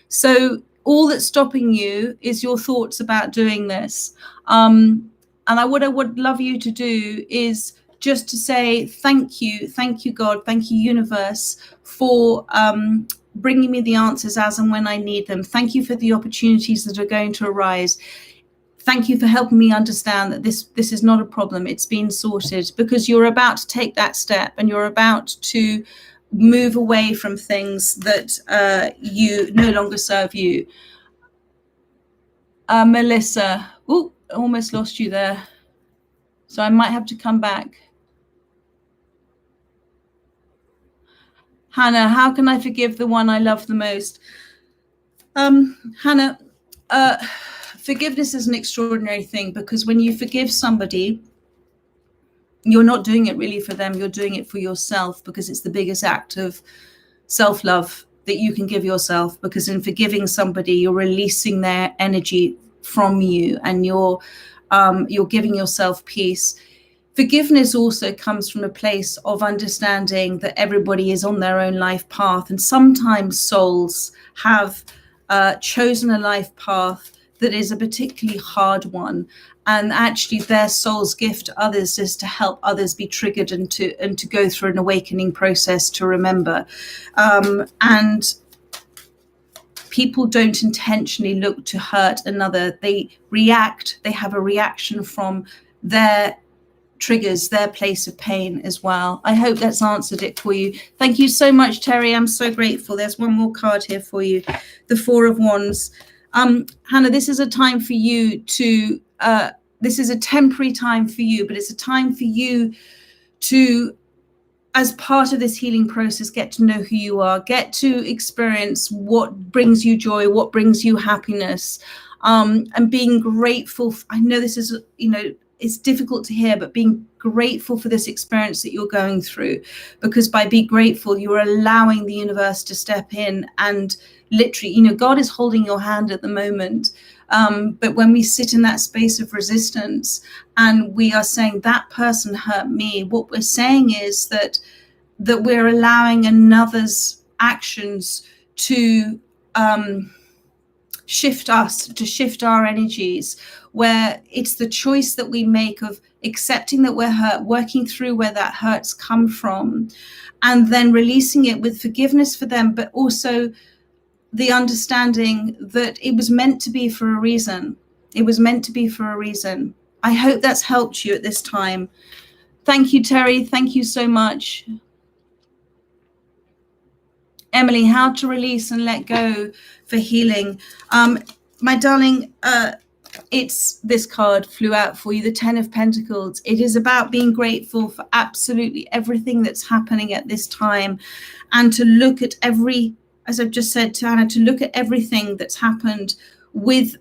So all that's stopping you is your thoughts about doing this. And what I would love you to do is just to say thank you, God, thank you, universe, for bringing me the answers as and when I need them. Thank you for the opportunities that are going to arise. Thank you for helping me understand that this is not a problem. It's been sorted, because you're about to take that step and you're about to move away from things that you no longer serve you. Melissa, oh, almost lost you there. So I might have to come back. Hannah, how can I forgive the one I love the most? Hannah, forgiveness is an extraordinary thing, because when you forgive somebody, you're not doing it really for them. You're doing it for yourself, because it's the biggest act of self-love that you can give yourself, because in forgiving somebody, you're releasing their energy from you and you're giving yourself peace. Forgiveness also comes from a place of understanding that everybody is on their own life path. And sometimes souls have chosen a life path that is a particularly hard one, and actually their soul's gift to others is to help others be triggered and to go through an awakening process to remember. And people don't intentionally look to hurt another. They react, they have a reaction from their triggers, their place of pain as well. I hope that's answered it for you. Thank you so much, Terry. I'm so grateful. There's one more card here for you, the Four of Wands. Hannah, this is a time for you to, this is a temporary time for you, but it's a time for you to, as part of this healing process, get to know who you are, get to experience what brings you joy, what brings you happiness, and being grateful. I know this is, it's difficult to hear, but being grateful for this experience that you're going through, because by being grateful, you're allowing the universe to step in and literally, God is holding your hand at the moment. But when we sit in that space of resistance and we are saying that person hurt me, what we're saying is that we're allowing another's actions to shift us, to shift our energies, where it's the choice that we make of accepting that we're hurt, working through where that hurt's come from, and then releasing it with forgiveness for them, but also the understanding that it was meant to be for a reason. It was meant to be for a reason. I hope that's helped you at this time. Thank you, Terry. Thank you so much. Emily, how to release and let go for healing. My darling, it's this card flew out for you, the Ten of Pentacles. It is about being grateful for absolutely everything that's happening at this time, and to look at every, as I've just said to Anna, to look at everything that's happened with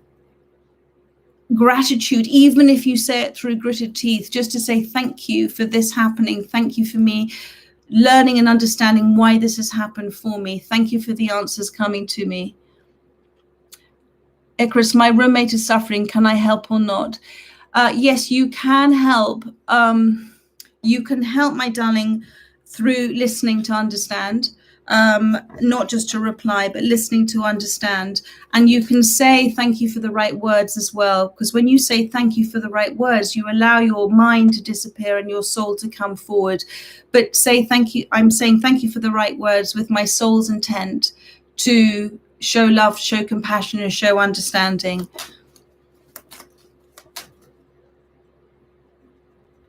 gratitude, even if you say it through gritted teeth, just to say thank you for this happening. Thank you for me learning and understanding why this has happened for me. Thank you for the answers coming to me. Icarus, my roommate is suffering. Can I help or not? Yes, you can help. You can help, my darling, through listening to understand. Not just to reply, but listening to understand. And you can say thank you for the right words as well, because when you say thank you for the right words, you allow your mind to disappear and your soul to come forward. But say thank you. I'm saying thank you for the right words with my soul's intent to show love, show compassion, and show understanding.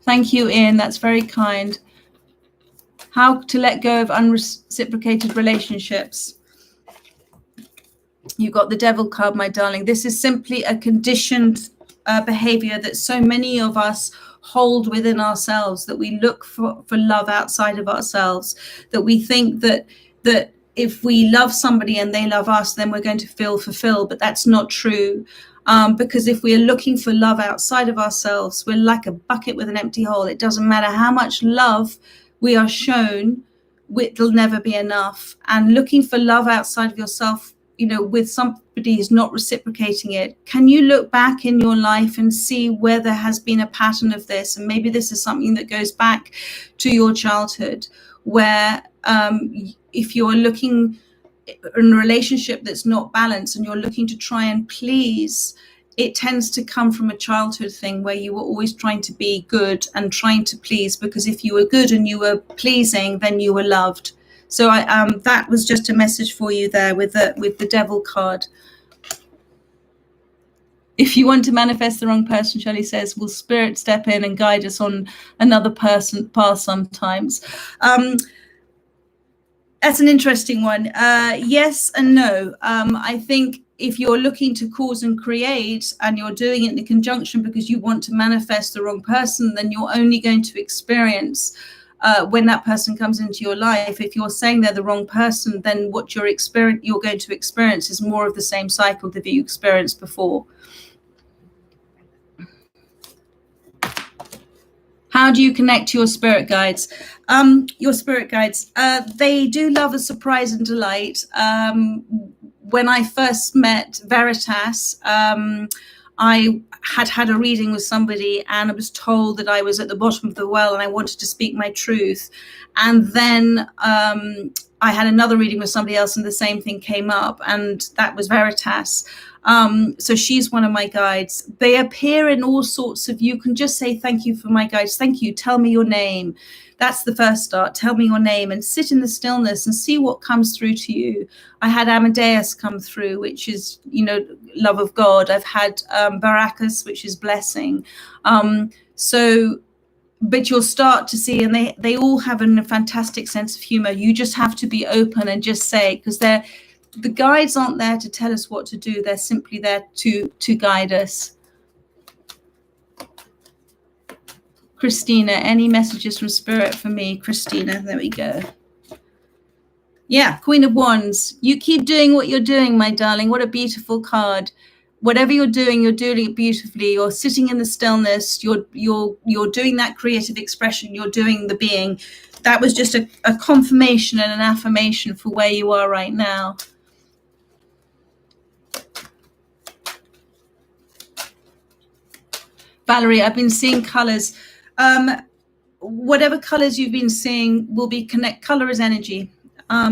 Thank you, Ian. That's very kind. How to let go of unreciprocated relationships. You got the Devil card, my darling. This is simply a conditioned behavior that so many of us hold within ourselves, that we look for love outside of ourselves, that we think that if we love somebody and they love us, then we're going to feel fulfilled. But that's not true. Because if we are looking for love outside of ourselves, we're like a bucket with an empty hole. It doesn't matter how much love we are shown, it'll never be enough. And looking for love outside of yourself, with somebody who's not reciprocating it, can you look back in your life and see where there has been a pattern of this? And maybe this is something that goes back to your childhood, where if you're looking in a relationship that's not balanced and you're looking to try and please, it tends to come from a childhood thing where you were always trying to be good and trying to please, because if you were good and you were pleasing, then you were loved. So that was just a message for you there with the Devil card. If you want to manifest the wrong person, Shelley says, will spirit step in and guide us on another person path sometimes? That's an interesting one. Yes and no. I think if you're looking to cause and create and you're doing it in conjunction because you want to manifest the wrong person, then you're only going to experience when that person comes into your life. If you're saying they're the wrong person, then what you're going to experience is more of the same cycle that you experienced before. How do you connect to your spirit guides? Your spirit guides, they do love a surprise and delight. When I first met Veritas, I had a reading with somebody and I was told that I was at the bottom of the well and I wanted to speak my truth. And then I had another reading with somebody else and the same thing came up, and that was Veritas. So she's one of my guides. They appear in all sorts of, you can just say, thank you for my guides. Thank you. Tell me your name. That's the first start. Tell me your name and sit in the stillness and see what comes through to you. I had Amadeus come through, which is, you know, love of God. I've had Baracus, which is blessing. But you'll start to see, and they all have a fantastic sense of humor. You just have to be open and just say, because the guides aren't there to tell us what to do. They're simply there to guide us. Christina, any messages from Spirit for me? Christina, there we go. Yeah, Queen of Wands. You keep doing what you're doing, my darling. What a beautiful card. Whatever you're doing it beautifully. You're sitting in the stillness. You're doing that creative expression. You're doing the being. That was just a confirmation and an affirmation for where you are right now. Valerie, I've been seeing colors. Whatever colors you've been seeing will be color is energy.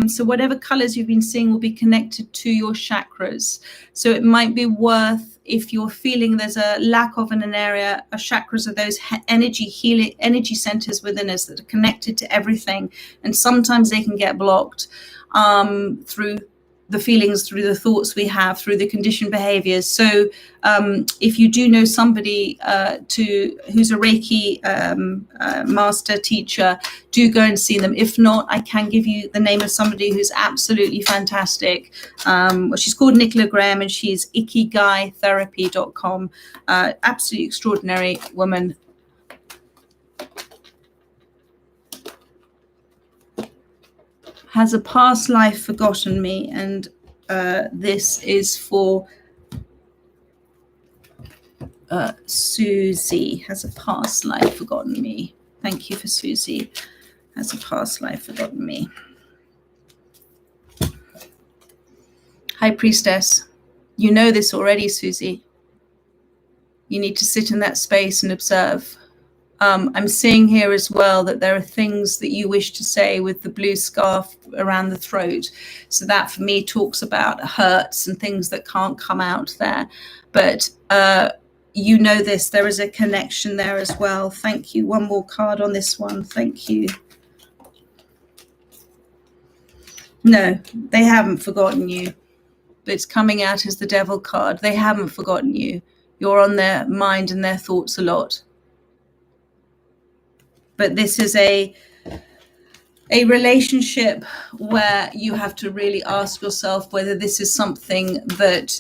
So whatever colors you've been seeing will be connected to your chakras. So it might be worth, if you're feeling there's a lack of in an area, chakras are those energy centers within us that are connected to everything. And sometimes they can get blocked through the feelings, through the thoughts we have, through the conditioned behaviors. So if you do know somebody who's a Reiki master teacher, do go and see them. If not, I can give you the name of somebody who's absolutely fantastic. She's called Nicola Graham, and she's ikigaitherapy.com. Absolutely extraordinary woman. Has a past life forgotten me? And this is for Susie. Has a past life forgotten me? Thank you for Susie. Has a past life forgotten me? High Priestess, you know this already, Susie. You need to sit in that space and observe. I'm seeing here as well that there are things that you wish to say with the blue scarf around the throat. So that for me talks about hurts and things that can't come out there. But you know this, there is a connection there as well. Thank you. One more card on this one. Thank you. No, they haven't forgotten you. But it's coming out as the Devil card. They haven't forgotten you. You're on their mind and their thoughts a lot. But this is a relationship where you have to really ask yourself whether this is something that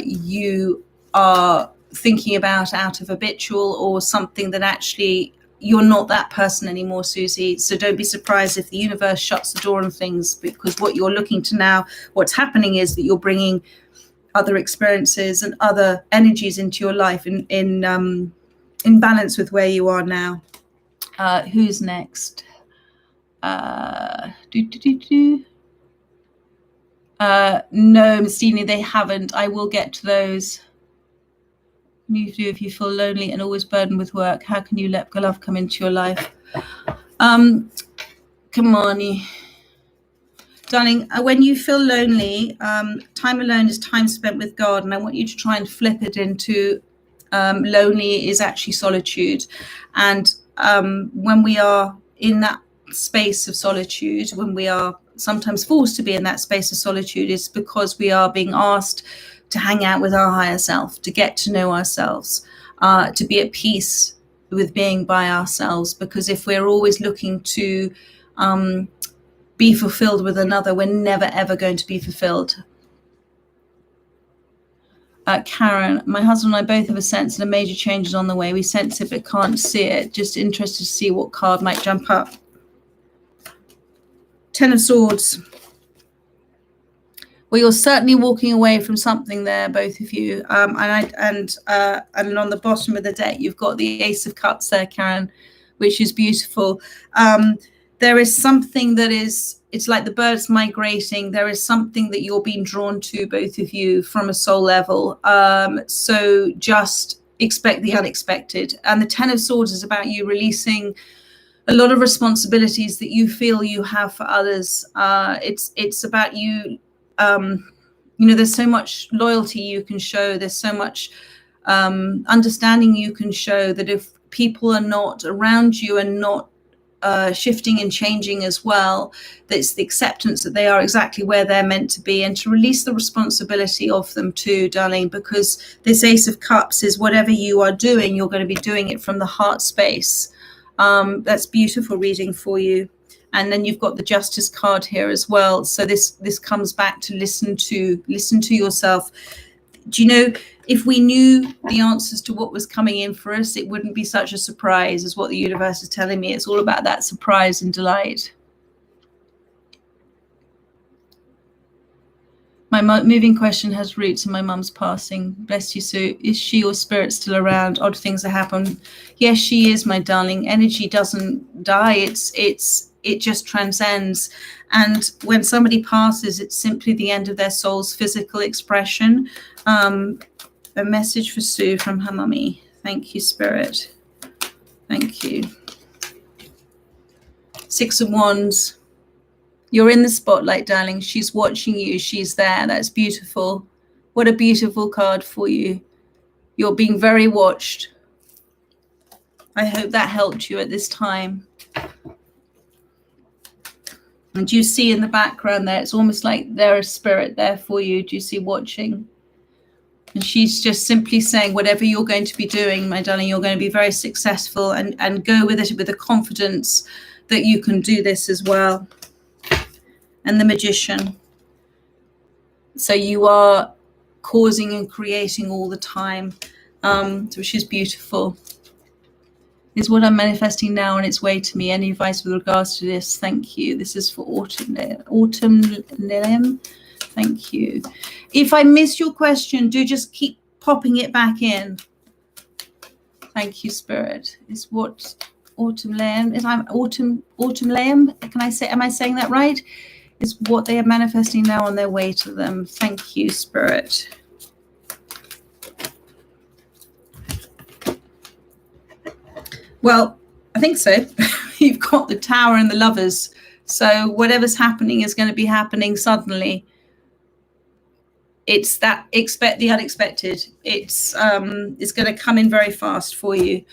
you are thinking about out of habitual, or something that actually you're not that person anymore, Susie. So don't be surprised if the universe shuts the door on things, because what you're looking to now, what's happening is that you're bringing other experiences and other energies into your life in balance with where you are now. Who's next? No, Mistini, they haven't. I will get to those. You do if you feel lonely and always burdened with work. How can you let love come into your life? Come on, darling. When you feel lonely, time alone is time spent with God, and I want you to try and flip it into lonely is actually solitude. And when we are in that space of solitude, when we are sometimes forced to be in that space of solitude, is because we are being asked to hang out with our higher self, to get to know ourselves, to be at peace with being by ourselves. Because if we're always looking to be fulfilled with another, we're never ever going to be fulfilled. Karen, my husband and I both have a sense that a major change is on the way. We sense it but can't see it. Just interested to see what card might jump up. Ten of Swords. Well, you're certainly walking away from something there, both of you. And on the bottom of the deck, you've got the Ace of Cups there, Karen, which is beautiful. There is something that is, it's like the birds migrating. There is something that you're being drawn to, both of you, from a soul level. So just expect the unexpected. And the Ten of Swords is about you releasing a lot of responsibilities that you feel you have for others. It's about you You know, there's so much loyalty you can show. There's so much understanding you can show, that if people are not around you and not shifting and changing as well, that's the acceptance that they are exactly where they're meant to be, and to release the responsibility of them too, darling, because this Ace of Cups is whatever you are doing, you're going to be doing it from the heart space. That's beautiful reading for you. And then you've got the Justice card here as well. So this comes back to listen to yourself. Do you know, if we knew the answers to what was coming in for us, it wouldn't be such a surprise, is what the universe is telling me. It's all about that surprise and delight. My moving question has roots in my mum's passing. Bless you, Sue. Is she or spirit still around? Odd things that happen. Yes, she is, my darling. Energy doesn't die. It just transcends. And when somebody passes, it's simply the end of their soul's physical expression. A message for Sue from her mummy. Thank you, Spirit. Thank you. Six of Wands. You're in the spotlight, darling. She's watching you. She's there. That's beautiful. What a beautiful card for you. You're being very watched. I hope that helped you at this time. And do you see in the background there, it's almost like there's a spirit there for you. Do you see watching? And she's just simply saying, whatever you're going to be doing, my darling, you're going to be very successful, and go with it with the confidence that you can do this as well. And the Magician. So you are causing and creating all the time, which is beautiful. Is what I'm manifesting now on its way to me. Any advice with regards to this? Thank you. This is for Autumn Liam. Thank you. If I missed your question, do just keep popping it back in. Thank you, Spirit. Is what Autumn Liam? Is I'm Autumn Liam? Can I say? Am I saying that right? Is what they are manifesting now on their way to them. Thank you, Spirit. Well, I think so. You've got the Tower and the Lovers. So whatever's happening is going to be happening suddenly. It's that expect the unexpected. It's going to come in very fast for you.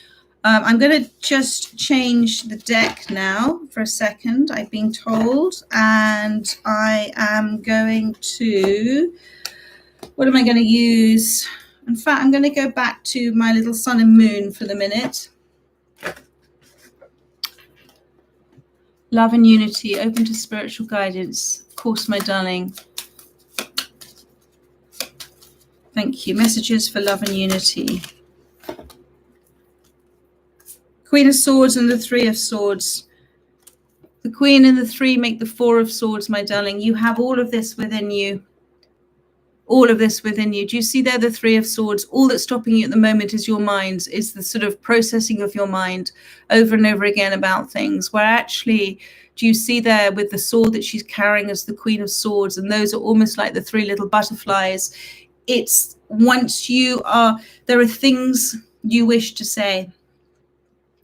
I'm going to just change the deck now for a second, I've been told. And I am going to, what am I going to use? In fact, I'm going to go back to my little sun and moon for the minute. Love and unity, open to spiritual guidance. Of course, my darling. Thank you. Messages for love and unity. Queen of Swords and the Three of Swords. The Queen and the Three make the Four of Swords, my darling. You have all of this within you. All of this within you. Do you see there the Three of Swords? All that's stopping you at the moment is your mind, is the sort of processing of your mind over and over again about things, where actually, do you see there with the sword that she's carrying as the Queen of Swords, and those are almost like the three little butterflies. It's once you are, there are things you wish to say.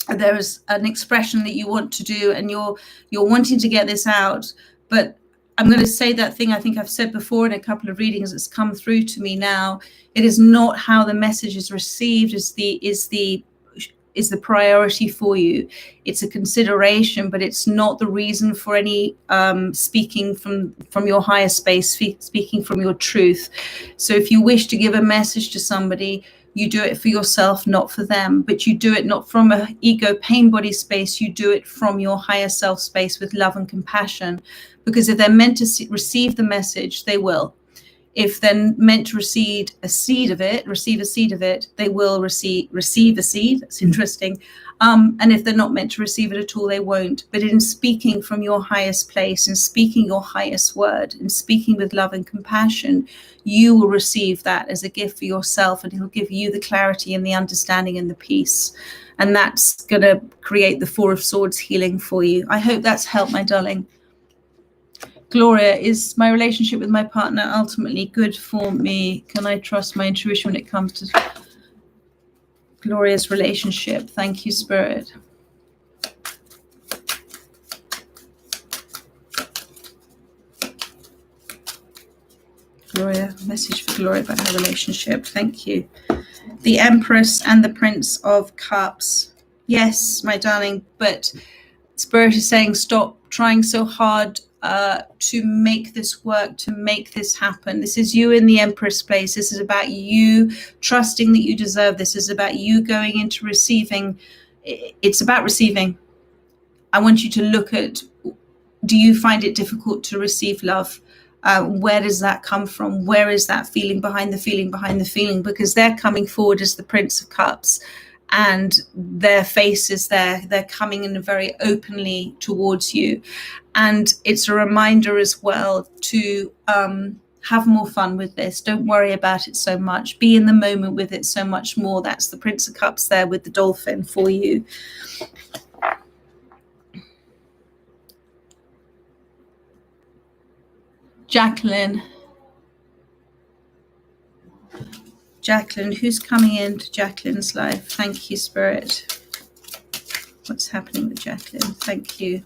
There is an expression that you want to do, and you're wanting to get this out, but I'm going to say that thing I think I've said before in a couple of readings that's come through to me now. It is not how the message is received is the priority for you. It's a consideration, but it's not the reason for any speaking from your higher space, speaking from your truth. So if you wish to give a message to somebody, you do it for yourself, not for them, but you do it not from a ego pain body space. You do it from your higher self space with love and compassion, because if they're meant to receive the message, they will. If they're meant to receive a seed of it, they will receive the seed. That's interesting. And if they're not meant to receive it at all, they won't. But in speaking from your highest place and speaking your highest word and speaking with love and compassion, you will receive that as a gift for yourself, and it'll give you the clarity and the understanding and the peace. And that's going to create the Four of Swords healing for you. I hope that's helped, my darling. Gloria, is my relationship with my partner ultimately good for me? Can I trust my intuition when it comes to Gloria's relationship? Thank you, Spirit. Gloria. Message for Gloria about her relationship. Thank you. The Empress and the Prince of Cups. Yes, my darling, but Spirit is saying stop trying so hard to make this work, to make this happen. This is you in the Empress place. This is about you trusting that you deserve. This is about you going into receiving. It's about receiving. I want you to look at, do you find it difficult to receive love? Where does that come from? Where is that feeling behind the feeling behind the feeling? Because they're coming forward as the Prince of Cups, and their face is there. They're coming in very openly towards you. And it's a reminder as well to have more fun with this. Don't worry about it so much. Be in the moment with it so much more. That's the Prince of Cups there with the dolphin for you. Jacqueline, who's coming into Jacqueline's life? Thank you, Spirit. What's happening with Jacqueline? Thank you.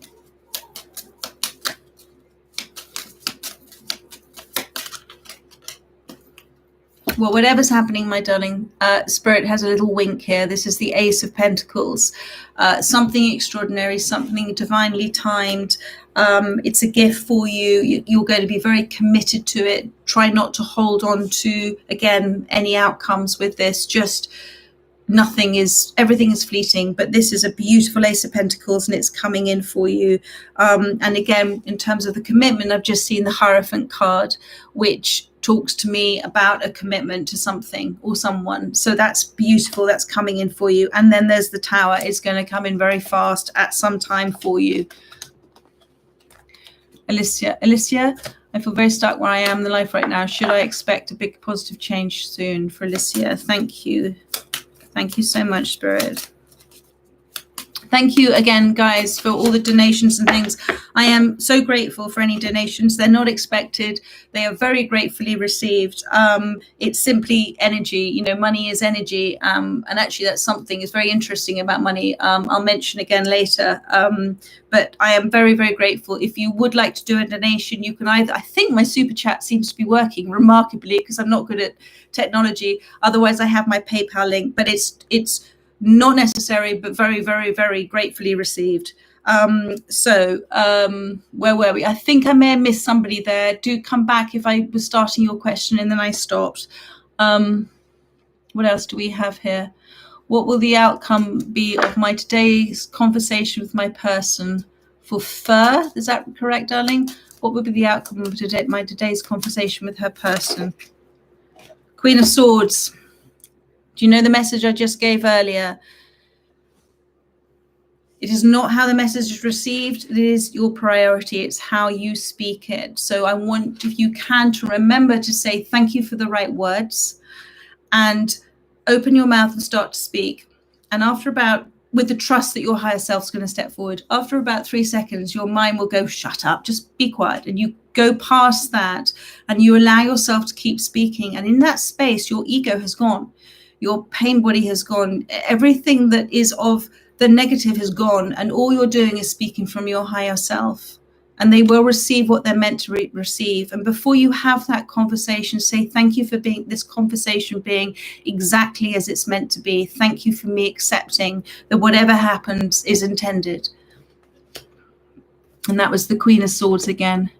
Well, whatever's happening, my darling, Spirit has a little wink here. This is the Ace of Pentacles. Something extraordinary, something divinely timed. It's a gift for you. You're going to be very committed to it. Try not to hold on to, again, any outcomes with this. Just everything is fleeting, but this is a beautiful Ace of Pentacles and it's coming in for you. And again, in terms of the commitment, I've just seen the Hierophant card, which talks to me about a commitment to something or someone. So that's beautiful. That's coming in for you. And then there's the Tower. It's going to come in very fast at some time for you. Alicia, I feel very stuck where I am in the life right now. Should I expect a big positive change soon? For Alicia, thank you. Thank you so much, Spirit. Thank you again, guys, for all the donations and things. I am so grateful for any donations. They're not expected. They are very gratefully received. It's simply energy. You know, money is energy. And actually, that's something that's very interesting about money. I'll mention again later. But I am very, very grateful. If you would like to do a donation, you can either, I think my super chat seems to be working remarkably because I'm not good at technology. Otherwise, I have my PayPal link, but it's not necessary, but very, very, very gratefully received. Where were we? I think I may have missed somebody there. Do come back if I was starting your question and then I stopped. What else do we have here? What will the outcome be of my today's conversation with my person for fur? Is that correct, darling? What will be the outcome of my today's conversation with her person? Queen of Swords. Do you know the message I just gave earlier? It is not how the message is received. It is your priority. It's how you speak it. So I want, if you can, to remember to say thank you for the right words and open your mouth and start to speak. And with the trust that your higher self is going to step forward, after about 3 seconds, your mind will go, shut up, just be quiet. And you go past that and you allow yourself to keep speaking. And in that space, your ego has gone. Your pain body has gone. Everything that is of the negative has gone. And all you're doing is speaking from your higher self. And they will receive what they're meant to receive. And before you have that conversation, say, thank you for this conversation being exactly as it's meant to be. Thank you for me accepting that whatever happens is intended. And that was the Queen of Swords again.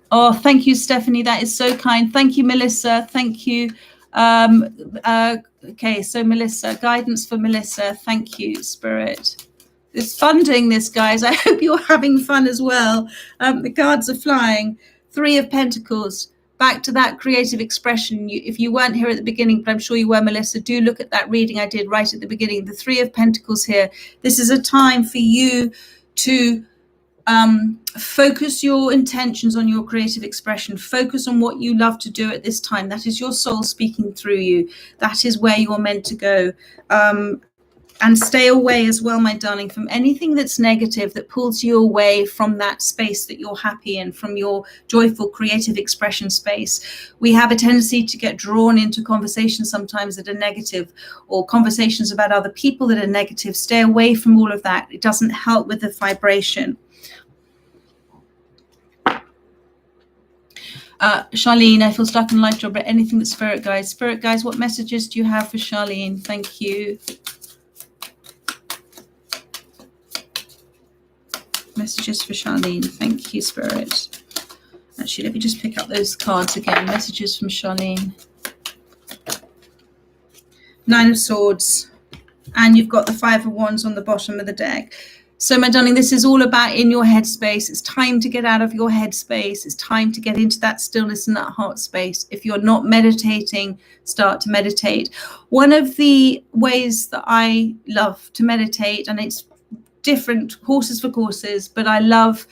Oh, thank you, Stephanie. That is so kind. Thank you, Melissa. Thank you. Okay, so Melissa, guidance for Melissa. Thank you, Spirit. It's fun doing this, guys. I hope you're having fun as well. The cards are flying. 3 of Pentacles. Back to that creative expression. If you weren't here at the beginning, but I'm sure you were, Melissa, do look at that reading I did right at the beginning. The 3 of Pentacles here. This is a time for you to focus your intentions on your creative expression. Focus on what you love to do at this time. That is your soul speaking through you. That is where you're meant to go. And stay away as well, my darling, from anything that's negative that pulls you away from that space that you're happy in, from your joyful creative expression space. We have a tendency to get drawn into conversations sometimes that are negative, or conversations about other people that are negative. Stay away from all of that. It doesn't help with the vibration. Charlene, I feel stuck in life job, but anything that's spirit guides. Spirit guides, what messages do you have for Charlene? Thank you. Messages for Charlene. Thank you, Spirit. Actually, let me just pick up those cards again. Messages from Charlene. Nine of Swords. And you've got the Five of Wands on the bottom of the deck. So, my darling, this is all about in your headspace. It's time to get out of your headspace. It's time to get into that stillness and that heart space. If you're not meditating, start to meditate. One of the ways that I love to meditate, and it's different horses for courses, but I love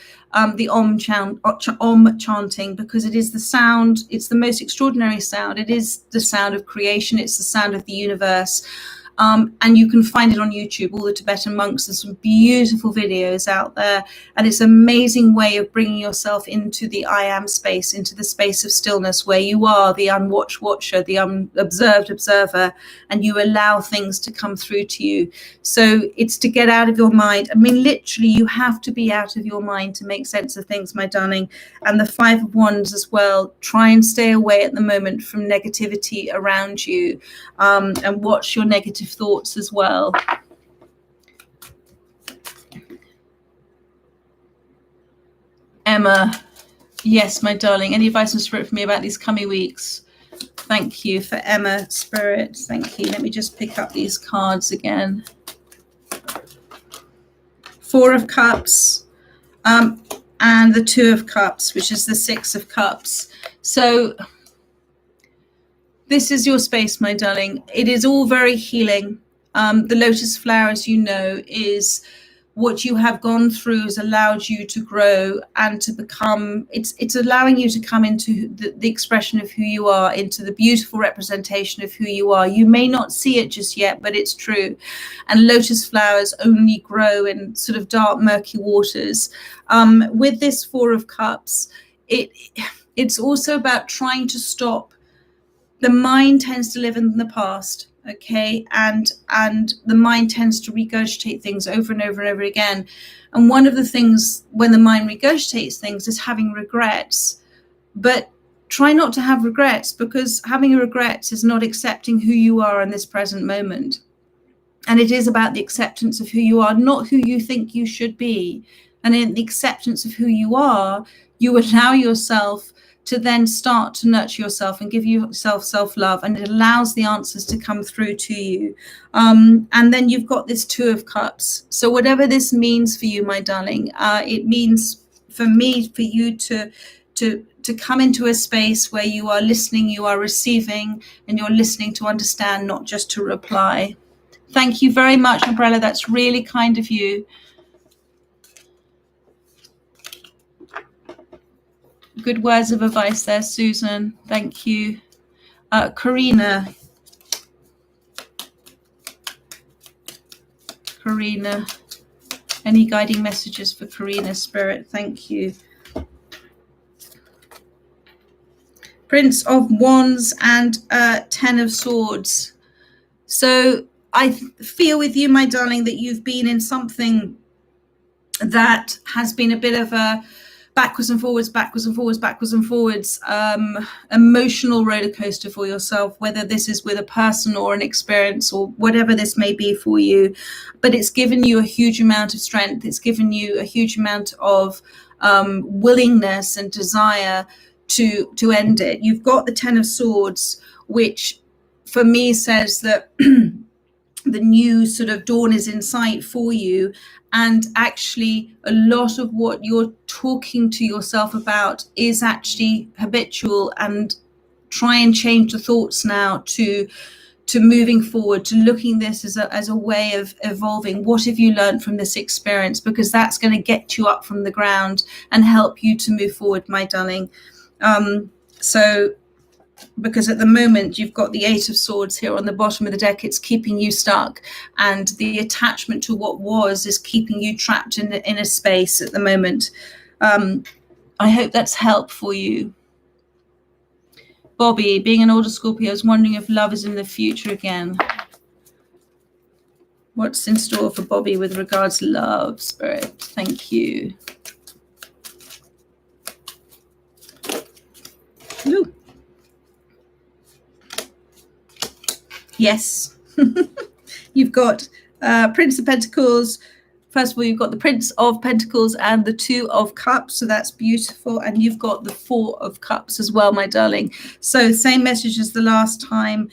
the Om chanting, because it is the sound, it's the most extraordinary sound. It is the sound of creation. It's the sound of the universe. And you can find it on YouTube, all the Tibetan monks. There's some beautiful videos out there, and it's an amazing way of bringing yourself into the I am space, into the space of stillness where you are the unwatched watcher, the unobserved observer, and you allow things to come through to you. So it's to get out of your mind. I mean, literally, you have to be out of your mind to make sense of things, my darling. And the Five of Wands as well. Try and stay away at the moment from negativity around you, and watch your negative thoughts as well. Emma, yes, my darling. Any advice from Spirit for me about these coming weeks? Thank you for Emma, Spirit. Thank you. Let me just pick up these cards again. Four of Cups, and the Two of Cups, which is the Six of Cups. So this is your space, my darling. It is all very healing. The lotus flower, as you know, is what you have gone through, has allowed you to grow and to become, it's allowing you to come into the expression of who you are, into the beautiful representation of who you are. You may not see it just yet, but it's true. And lotus flowers only grow in sort of dark, murky waters. With this Four of Cups, it's also about trying to stop. The mind tends to live in the past, okay, and the mind tends to regurgitate things over and over and over again. And one of the things when the mind regurgitates things is having regrets. But try not to have regrets, because having regrets is not accepting who you are in this present moment. And it is about the acceptance of who you are, not who you think you should be. And in the acceptance of who you are, you allow yourself to then start to nurture yourself and give yourself self-love, and it allows the answers to come through to you. And then you've got this Two of Cups. So whatever this means for you, my darling, it means for me, for you to come into a space where you are listening, you are receiving, and you're listening to understand, not just to reply. Thank you very much, Umbrella. That's really kind of you. Good words of advice there, Susan. Thank you. Karina. Any guiding messages for Karina, Spirit? Thank you. Prince of Wands and Ten of Swords. So I feel with you, my darling, that you've been in something that has been a bit of a backwards and forwards, emotional roller coaster for yourself, whether this is with a person or an experience or whatever this may be for you. But it's given you a huge amount of strength. It's given you a huge amount of willingness and desire to end it. You've got the Ten of Swords, which for me says that the new sort of dawn is in sight for you. And actually, a lot of what you're talking to yourself about is actually habitual, and try and change the thoughts now to moving forward, to looking this as a way of evolving. What have you learned from this experience? Because that's going to get you up from the ground and help you to move forward, my darling. Because at the moment you've got the Eight of Swords here on the bottom of the deck. It's keeping you stuck, and the attachment to what was is keeping you trapped in a space at the moment. I hope that's helped for you. Bobby, being an older Scorpio, I was wondering if love is in the future again. What's in store for Bobby with regards to love, Spirit? Thank you. Ooh. Yes. You've got Prince of Pentacles. First of all, you've got the Prince of Pentacles and the Two of Cups. So that's beautiful. And you've got the Four of Cups as well, my darling. So same message as the last time.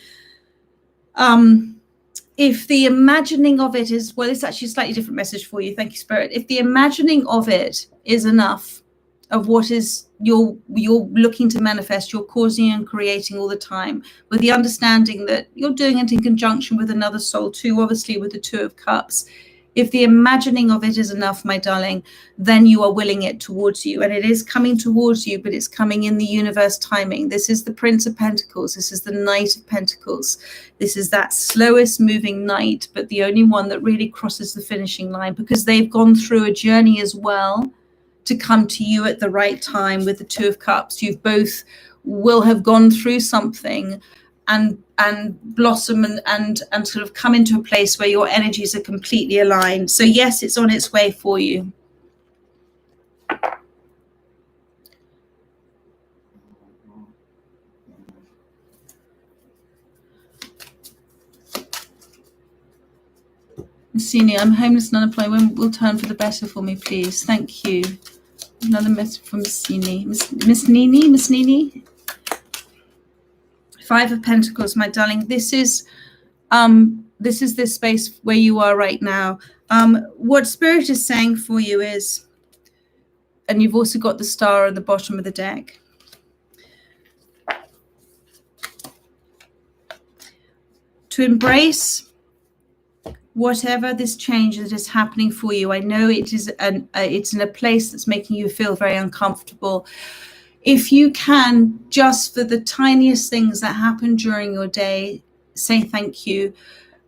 If the imagining of it is, well, it's actually a slightly different message for you. Thank you, Spirit. If the imagining of it is enough of what is you're looking to manifest, you're causing and creating all the time, with the understanding that you're doing it in conjunction with another soul too, obviously with the Two of Cups. If the imagining of it is enough, my darling, then you are willing it towards you. And it is coming towards you, but it's coming in the universe timing. This is the Prince of Pentacles. This is the Knight of Pentacles. This is that slowest moving knight, but the only one that really crosses the finishing line, because they've gone through a journey as well to come to you at the right time with the Two of Cups. You both will have gone through something and blossom and sort of come into a place where your energies are completely aligned. So yes, it's on its way for you. Messini, I'm homeless and unemployed. When will turn for the better for me, please? Thank you. Another message from Messini. Miss Nini? Five of Pentacles, my darling. This is this space where you are right now. What Spirit is saying for you is, and you've also got the Star at the bottom of the deck. To embrace whatever this change that is happening for you. I know it is it's in a place that's making you feel very uncomfortable. If you can, just for the tiniest things that happen during your day, say thank you.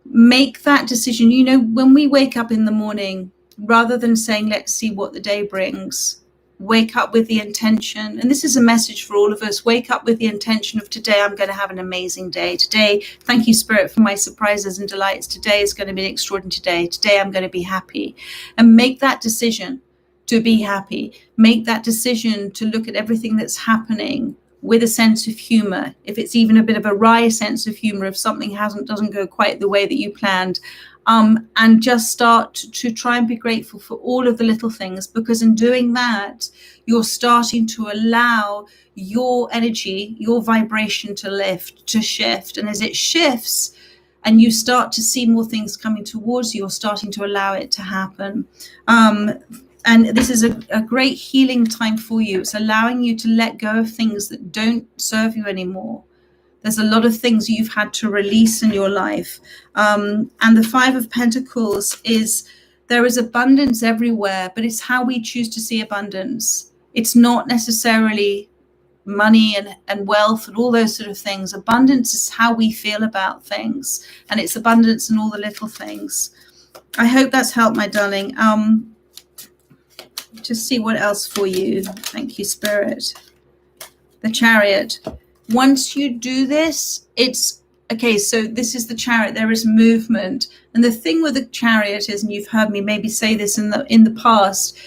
Make that decision. You know, when we wake up in the morning, rather than saying, let's see what the day brings, wake up with the intention. And this is a message for all of us. Wake up with the intention of today, I'm going to have an amazing day. Today, thank you, Spirit, for my surprises and delights. Today is going to be an extraordinary day. Today, I'm going to be happy. And make that decision to be happy. Make that decision to look at everything that's happening with a sense of humor. If it's even a bit of a wry sense of humor, if something doesn't go quite the way that you planned, and just start to try and be grateful for all of the little things, because in doing that, you're starting to allow your energy, your vibration to lift, to shift. And as it shifts and you start to see more things coming towards you, you're starting to allow it to happen. And this is a great healing time for you. It's allowing you to let go of things that don't serve you anymore. There's a lot of things you've had to release in your life. And the Five of Pentacles is, there is abundance everywhere, but it's how we choose to see abundance. It's not necessarily money and wealth and all those sort of things. Abundance is how we feel about things. And it's abundance in all the little things. I hope that's helped, my darling. Just see what else for you. Thank you, Spirit. The Chariot. Once you do this, it's okay. So this is the Chariot. There is movement. And the thing with the Chariot is, and you've heard me maybe say this in the past,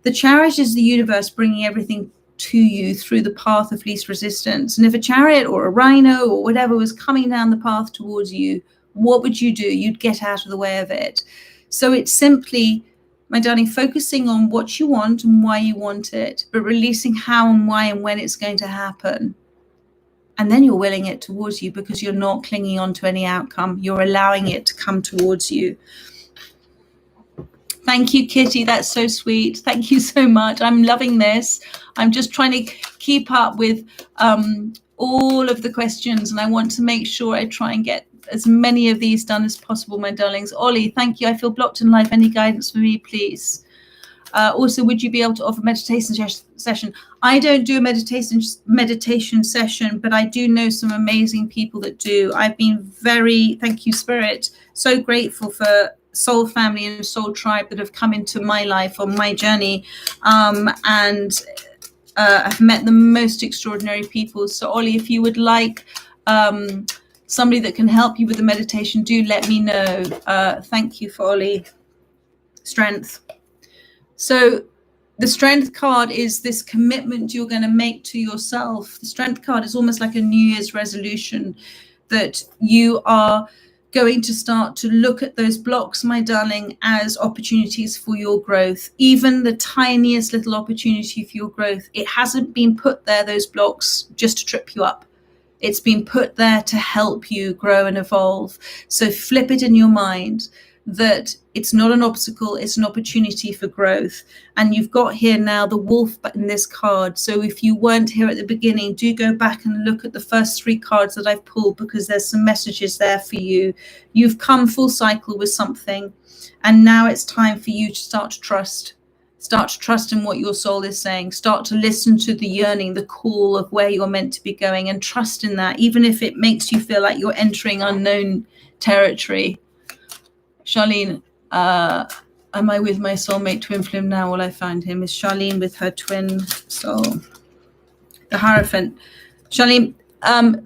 the Chariot is the universe bringing everything to you through the path of least resistance. And if a chariot or a rhino or whatever was coming down the path towards you, what would you do? You'd get out of the way of it. So it's simply, my darling, focusing on what you want and why you want it, but releasing how and why and when it's going to happen. And then you're willing it towards you, because you're not clinging on to any outcome. You're allowing it to come towards you. Thank you, Kitty. That's so sweet. Thank you so much. I'm loving this. I'm just trying to keep up with all of the questions, and I want to make sure I try and get as many of these done as possible, my darlings. Ollie, thank you. I feel blocked in life. Any guidance for me, please? Also, would you be able to offer meditation session? I don't do a meditation session, but I do know some amazing people that do. I've been thank you, Spirit, so grateful for Soul Family and Soul Tribe that have come into my life on my journey, and I've met the most extraordinary people. So Ollie, if you would like somebody that can help you with the meditation, do let me know. Thank you for Ollie. Strength. So The Strength card is this commitment you're going to make to yourself. The Strength card is almost like a New Year's resolution that you are going to start to look at those blocks, my darling, as opportunities for your growth. Even the tiniest little opportunity for your growth. It hasn't been put there, those blocks, just to trip you up. It's been put there to help you grow and evolve. So flip it in your mind that it's not an obstacle, it's an opportunity for growth. And you've got here now the wolf in this card. So if you weren't here at the beginning, do go back and look at the first 3 cards that I've pulled, because there's some messages there for you. You've come full cycle with something, and now it's time for you to start to trust. Start to trust in what your soul is saying. Start to listen to the yearning, the call of where you're meant to be going, and trust in that, even if it makes you feel like you're entering unknown territory. Charlene, am I with my soulmate twin flame now? Will I find him? Is Charlene with her twin soul? The Hierophant. Charlene,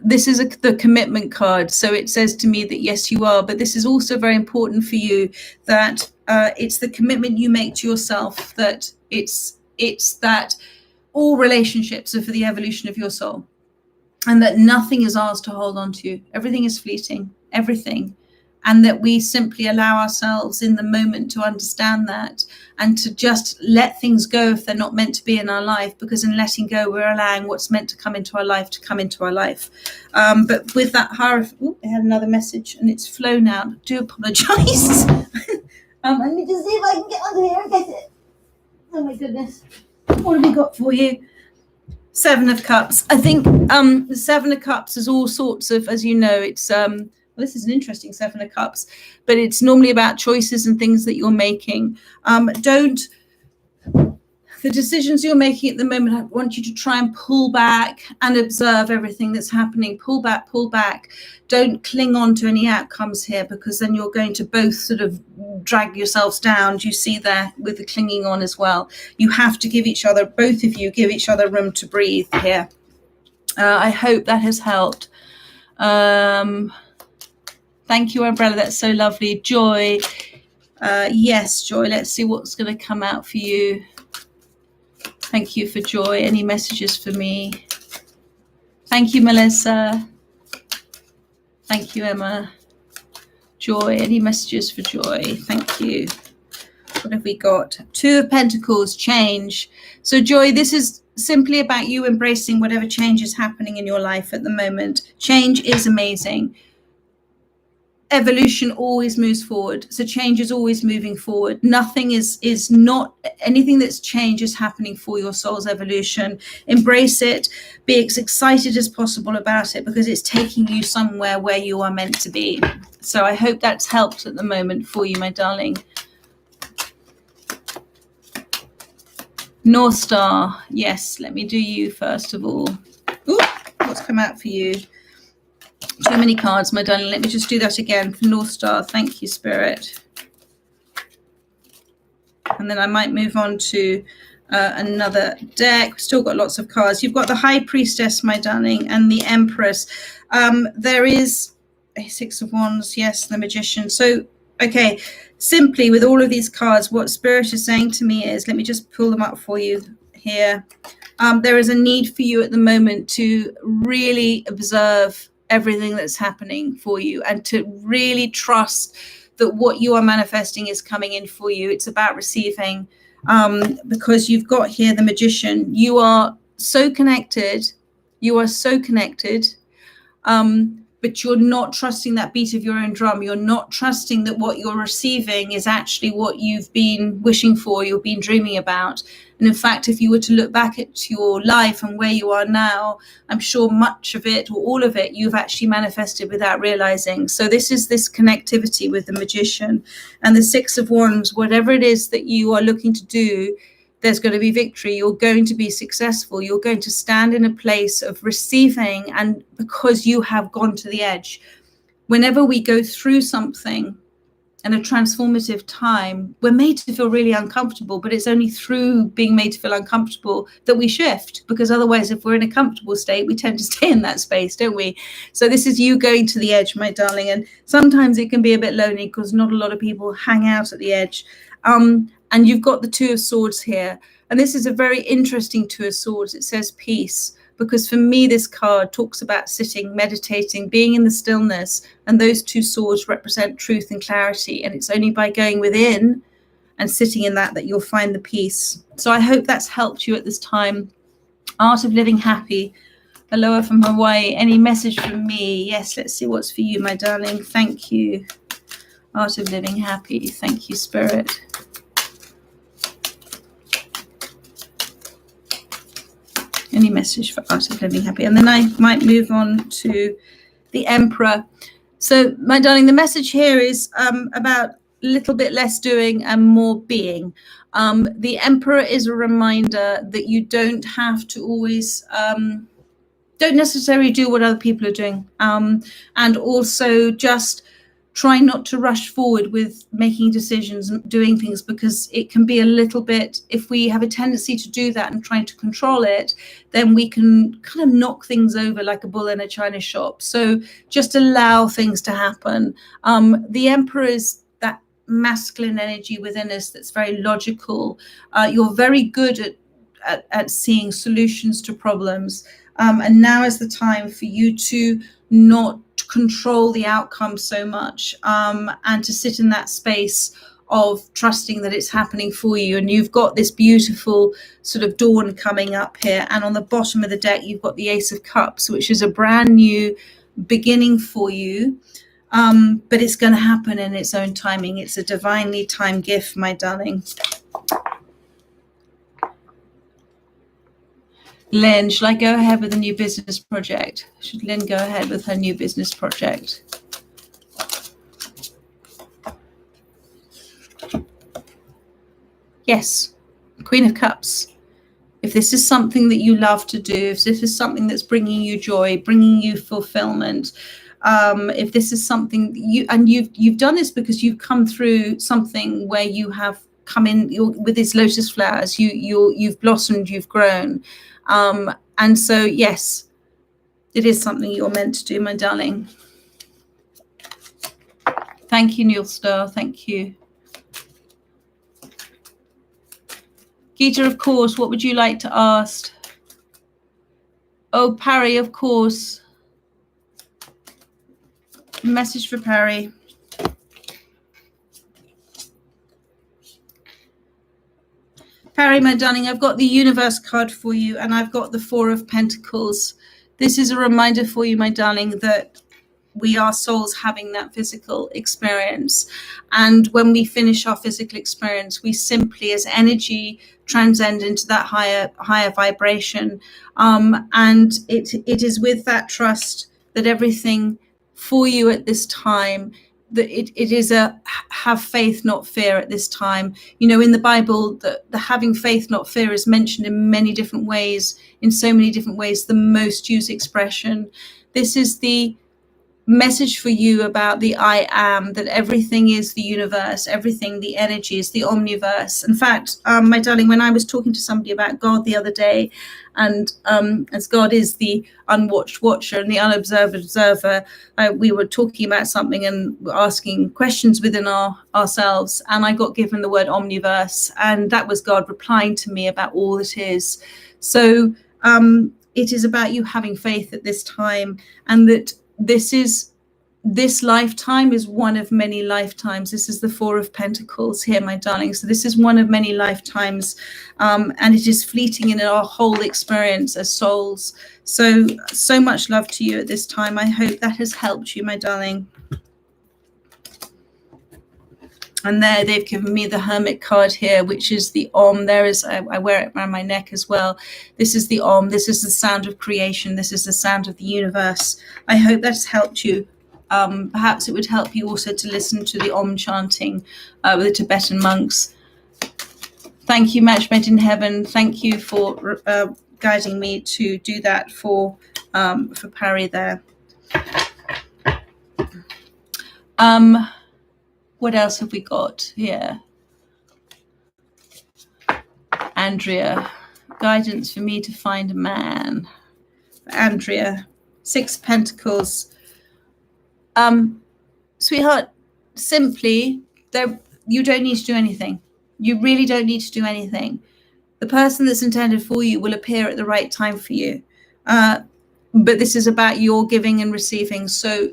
this is the commitment card. So it says to me that yes, you are, but this is also very important for you, that it's the commitment you make to yourself, that it's that all relationships are for the evolution of your soul, and that nothing is ours to hold on to. Everything is fleeting, everything. And that we simply allow ourselves in the moment to understand that, and to just let things go if they're not meant to be in our life, because in letting go, we're allowing what's meant to come into our life to come into our life. But with that Hierophant, I had another message and it's flown out. I do apologize. Let me just see if I can get under here and get it. Oh my goodness. What have we got for you? 7 of Cups. I think the 7 of Cups is all sorts of, as you know, it's this is an interesting 7 of Cups, but it's normally about choices and things that you're making. The decisions you're making at the moment, I want you to try and pull back and observe everything that's happening. Pull back, pull back. Don't cling on to any outcomes here, because then you're going to both sort of drag yourselves down. Do you see there with the clinging on as well? You have to give each other, both of you, give each other room to breathe here. I hope that has helped. Thank you, Umbrella. That's so lovely. Joy. Yes, Joy. Let's see what's going to come out for you. Thank you for Joy. Any messages for me? Thank you, Melissa. Thank you, Emma. Joy. Any messages for Joy? Thank you. What have we got? 2 of Pentacles, change. So, Joy, this is simply about you embracing whatever change is happening in your life at the moment. Change is amazing. Evolution always moves forward, so change is always moving forward. Nothing is not anything that's change is happening for your soul's evolution. Embrace it, be as excited as possible about it, because it's taking you somewhere where you are meant to be. So I hope that's helped at the moment for you, my darling. North Star, yes, let me do you first of all. Ooh, what's come out for you? Too many cards, my darling. Let me just do that again for North Star. Thank you, Spirit. And then I might move on to another deck. We've still got lots of cards. You've got the High Priestess, my darling, and the Empress. There is a 6 of Wands, yes, the Magician. So, okay, simply with all of these cards, what Spirit is saying to me is, let me just pull them up for you here. There is a need for you at the moment to really observe everything that's happening for you, and to really trust that what you are manifesting is coming in for you. It's about receiving, because you've got here the Magician. You are so connected. You are so connected. But you're not trusting that beat of your own drum. You're not trusting that what you're receiving is actually what you've been wishing for, you've been dreaming about. And in fact, if you were to look back at your life and where you are now, I'm sure much of it or all of it you've actually manifested without realizing. So this is this connectivity with the Magician. And the 6 of Wands, whatever it is that you are looking to do, there's going to be victory. You're going to be successful. You're going to stand in a place of receiving, and because you have gone to the edge. Whenever we go through something in a transformative time, we're made to feel really uncomfortable, but it's only through being made to feel uncomfortable that we shift, because otherwise, if we're in a comfortable state, we tend to stay in that space, don't we? So this is you going to the edge, my darling. And sometimes it can be a bit lonely because not a lot of people hang out at the edge. And you've got the 2 of Swords here. And this is a very interesting Two of Swords. It says peace, because for me, this card talks about sitting, meditating, being in the stillness. And those two swords represent truth and clarity. And it's only by going within and sitting in that you'll find the peace. So I hope that's helped you at this time. Art of Living Happy. Aloha from Hawaii. Any message from me? Yes, let's see what's for you, my darling. Thank you. Art of Living Happy. Thank you, Spirit. Any message for Art of Living Happy? And then I might move on to the Emperor. So, my darling, the message here is about a little bit less doing and more being. The Emperor is a reminder that you don't have to always... don't necessarily do what other people are doing. And also just try not to rush forward with making decisions and doing things, because it can be a little bit, if we have a tendency to do that and trying to control it, then we can kind of knock things over like a bull in a china shop. So just allow things to happen. The Emperor is that masculine energy within us that's very logical. You're very good at seeing solutions to problems. And now is the time for you to not control the outcome so much, and to sit in that space of trusting that it's happening for you. And you've got this beautiful sort of dawn coming up here. And on the bottom of the deck, you've got the Ace of Cups, which is a brand new beginning for you. But it's going to happen in its own timing. It's a divinely timed gift, my darling. Lynn, should I go ahead with a new business project? Should Lynn go ahead with her new business project? Yes, Queen of Cups. If this is something that you love to do, if this is something that's bringing you joy, bringing you fulfillment, if this is something you've done this because you've come through something where you have come in with these lotus flowers, you've blossomed, you've grown. And so, yes, it is something you're meant to do, my darling. Thank you, Neil Star. Thank you. Geeta, of course, what would you like to ask? Oh, Parry, of course. Message for Parry. Parry, my darling, I've got the Universe card for you, and I've got the Four of Pentacles. This is a reminder for you, my darling, that we are souls having that physical experience. And when we finish our physical experience, we simply, as energy, transcend into that higher vibration. And it is with that trust that everything for you at this time, that it is a have faith, not fear at this time. You know, in the Bible, the having faith, not fear is mentioned in many different ways, in so many different ways, the most used expression. This is the message for you about the I am, that everything is the universe, everything, the energy is the omniverse. In fact, my darling, when I was talking to somebody about God the other day, and as God is the unwatched watcher and the unobserved observer, we were talking about something and asking questions within ourselves, and I got given the word omniverse, and that was God replying to me about all that is. So it is about you having faith at this time, and that this lifetime is one of many lifetimes. This is the Four of Pentacles here, my darling. So this is one of many lifetimes, and it is fleeting in our whole experience as souls. So much love to you at this time. I hope that has helped you, my darling. And there they've given me the Hermit card here, which is the Om. There is, I wear it around my neck as well. This is the Om. This is the sound of creation. This is the sound of the universe. I hope that's helped you. Perhaps it would help you also to listen to the Om chanting with the Tibetan monks. Thank you, Match Made in Heaven. Thank you for guiding me to do that for Parry there. What else have we got here? Andrea, guidance for me to find a man. Andrea, Six of Pentacles. Sweetheart, simply, you don't need to do anything. You really don't need to do anything. The person that's intended for you will appear at the right time for you. But this is about your giving and receiving. So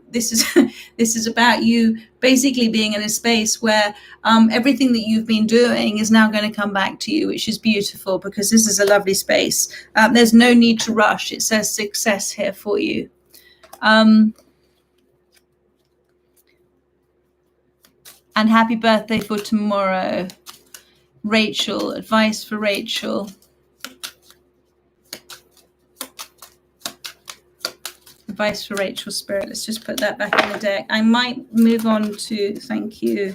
this is this is about you basically being in a space where everything that you've been doing is now going to come back to you, which is beautiful, because this is a lovely space. There's no need to rush. It says success here for you. And happy birthday for tomorrow, Rachel. Advice for Rachel. Advice for Rachel, Spirit. Let's just put that back in the deck. I might move on to, thank you,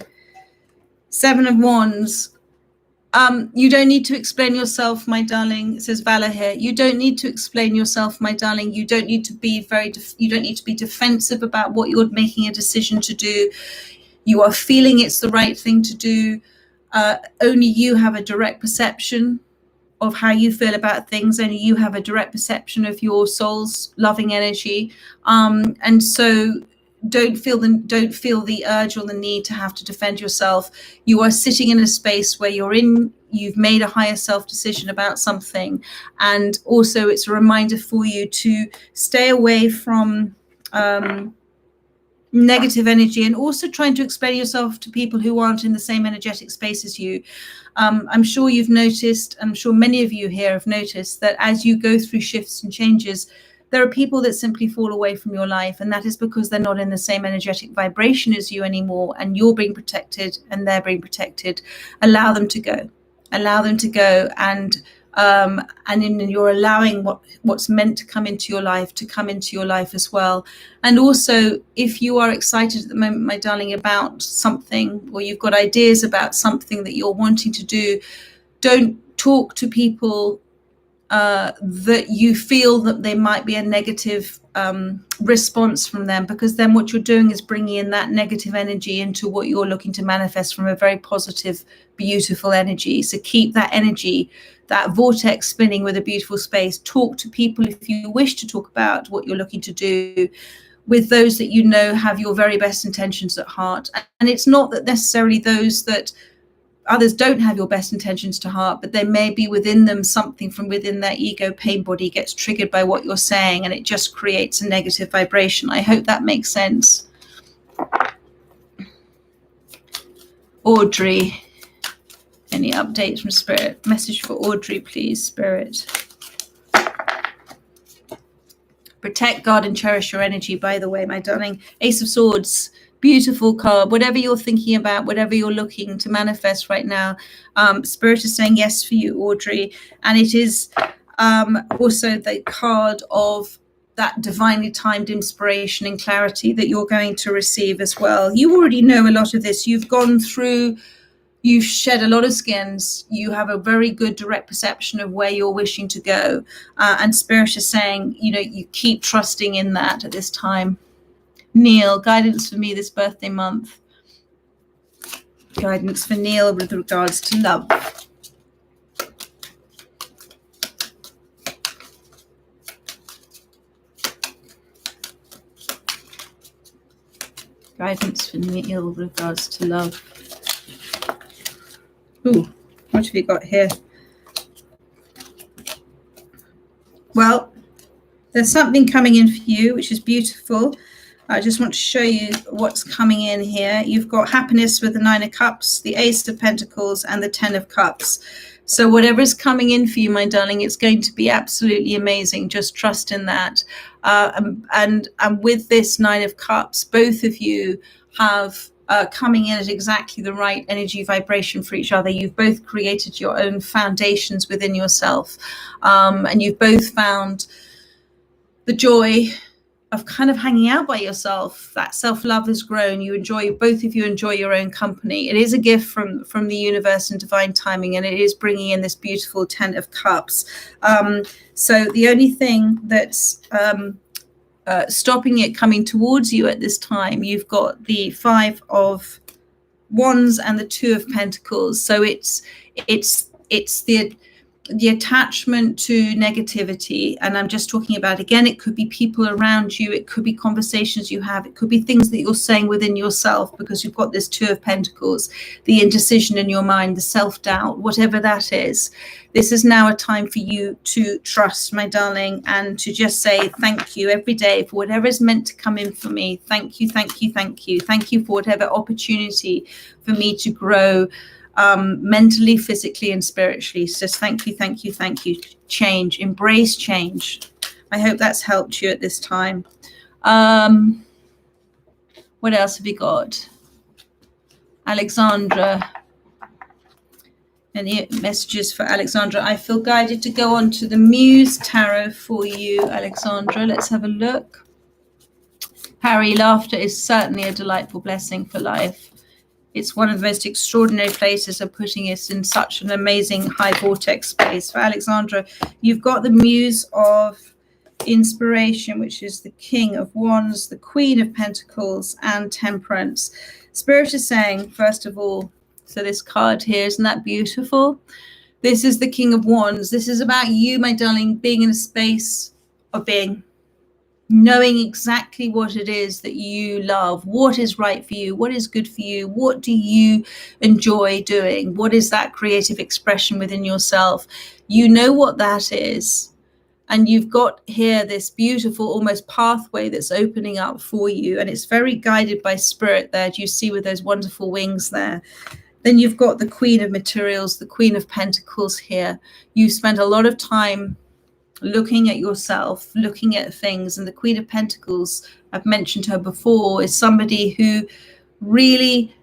Seven of Wands. You don't need to explain yourself, my darling. It says Valor here. You don't need to explain yourself, my darling. You don't need to be you don't need to be defensive about what you're making a decision to do. You are feeling it's the right thing to do. Only you have a direct perception of how you feel about things. Only you have a direct perception of your soul's loving energy. And so don't feel the urge or the need to have to defend yourself. You are sitting in a space where you've made a higher self decision about something. And also it's a reminder for you to stay away from negative energy, and also trying to explain yourself to people who aren't in the same energetic space as you. I'm sure you've noticed, I'm sure many of you here have noticed, that as you go through shifts and changes, there are people that simply fall away from your life, and that is because they're not in the same energetic vibration as you anymore, and you're being protected and they're being protected. Allow them to go. Allow them to go, and you're allowing what's meant to come into your life as well. And also, if you are excited at the moment, my darling, about something, or you've got ideas about something that you're wanting to do, don't talk to people that you feel that there might be a negative response from them, because then what you're doing is bringing in that negative energy into what you're looking to manifest from a very positive, beautiful energy. So keep that energy, that vortex spinning with a beautiful space. Talk to people if you wish to talk about what you're looking to do, with those that you know have your very best intentions at heart. And it's not that necessarily those that others don't have your best intentions to heart, but there may be within them something from within their ego pain body gets triggered by what you're saying, and it just creates a negative vibration. I hope that makes sense. Audrey, any updates from Spirit? Message for Audrey, please, Spirit. Protect, guard, and cherish your energy, by the way, my darling. Ace of Swords. Beautiful card. Whatever you're thinking about, whatever you're looking to manifest right now, Spirit is saying yes for you, Audrey. And it is also the card of that divinely timed inspiration and clarity that you're going to receive as well. You already know a lot of this. You've gone through, you've shed a lot of skins. You have a very good direct perception of where you're wishing to go. And Spirit is saying, you keep trusting in that at this time. Neil, guidance for me this birthday month. Guidance for Neil with regards to love. Guidance for Neil with regards to love. Ooh, what have you got here? Well, there's something coming in for you, which is beautiful. I just want to show you what's coming in here. You've got happiness with the 9 of Cups, the Ace of Pentacles, and the 10 of Cups. So whatever is coming in for you, my darling, it's going to be absolutely amazing. Just trust in that. And with this 9 of Cups, both of you have coming in at exactly the right energy vibration for each other. You've both created your own foundations within yourself. And you've both found the joy of kind of hanging out by yourself. That self-love has grown. Both of you enjoy your own company. It is a gift from the universe and divine timing, and it is bringing in this beautiful 10 of Cups. So the only thing that's stopping it coming towards you at this time, you've got the 5 of Wands and the 2 of Pentacles. So it's the the attachment to negativity, and I'm just talking about, again, it could be people around you, it could be conversations you have, it could be things that you're saying within yourself, because you've got this Two of Pentacles, the indecision in your mind, the self-doubt, whatever that is. This is now a time for you to trust, my darling, and to just say thank you every day for whatever is meant to come in for me. Thank you, thank you, thank you. Thank you for whatever opportunity for me to grow mentally, physically, and spiritually. So thank you, thank you, thank you. Change, embrace change. I hope that's helped you at this time. What else have we got? Alexandra. Any messages for Alexandra? I feel guided to go on to the Muse Tarot for you, Alexandra. Let's have a look. Harry, laughter is certainly a delightful blessing for life. It's one of the most extraordinary places of putting us in such an amazing high vortex space. For Alexandra, you've got the Muse of Inspiration, which is the King of Wands, the Queen of Pentacles, and Temperance. Spirit is saying, first of all, so this card here, isn't that beautiful? This is the King of Wands. This is about you, my darling, being in a space of being, knowing exactly what it is that you love, what is right for you, what is good for you, what do you enjoy doing, what is that creative expression within yourself. You know what that is, and you've got here this beautiful almost pathway that's opening up for you, and it's very guided by spirit there. Do you see with those wonderful wings there? Then you've got the Queen of Materials, the Queen of Pentacles here. You spend a lot of time looking at yourself, looking at things, and the Queen of Pentacles, I've mentioned her before, is somebody who really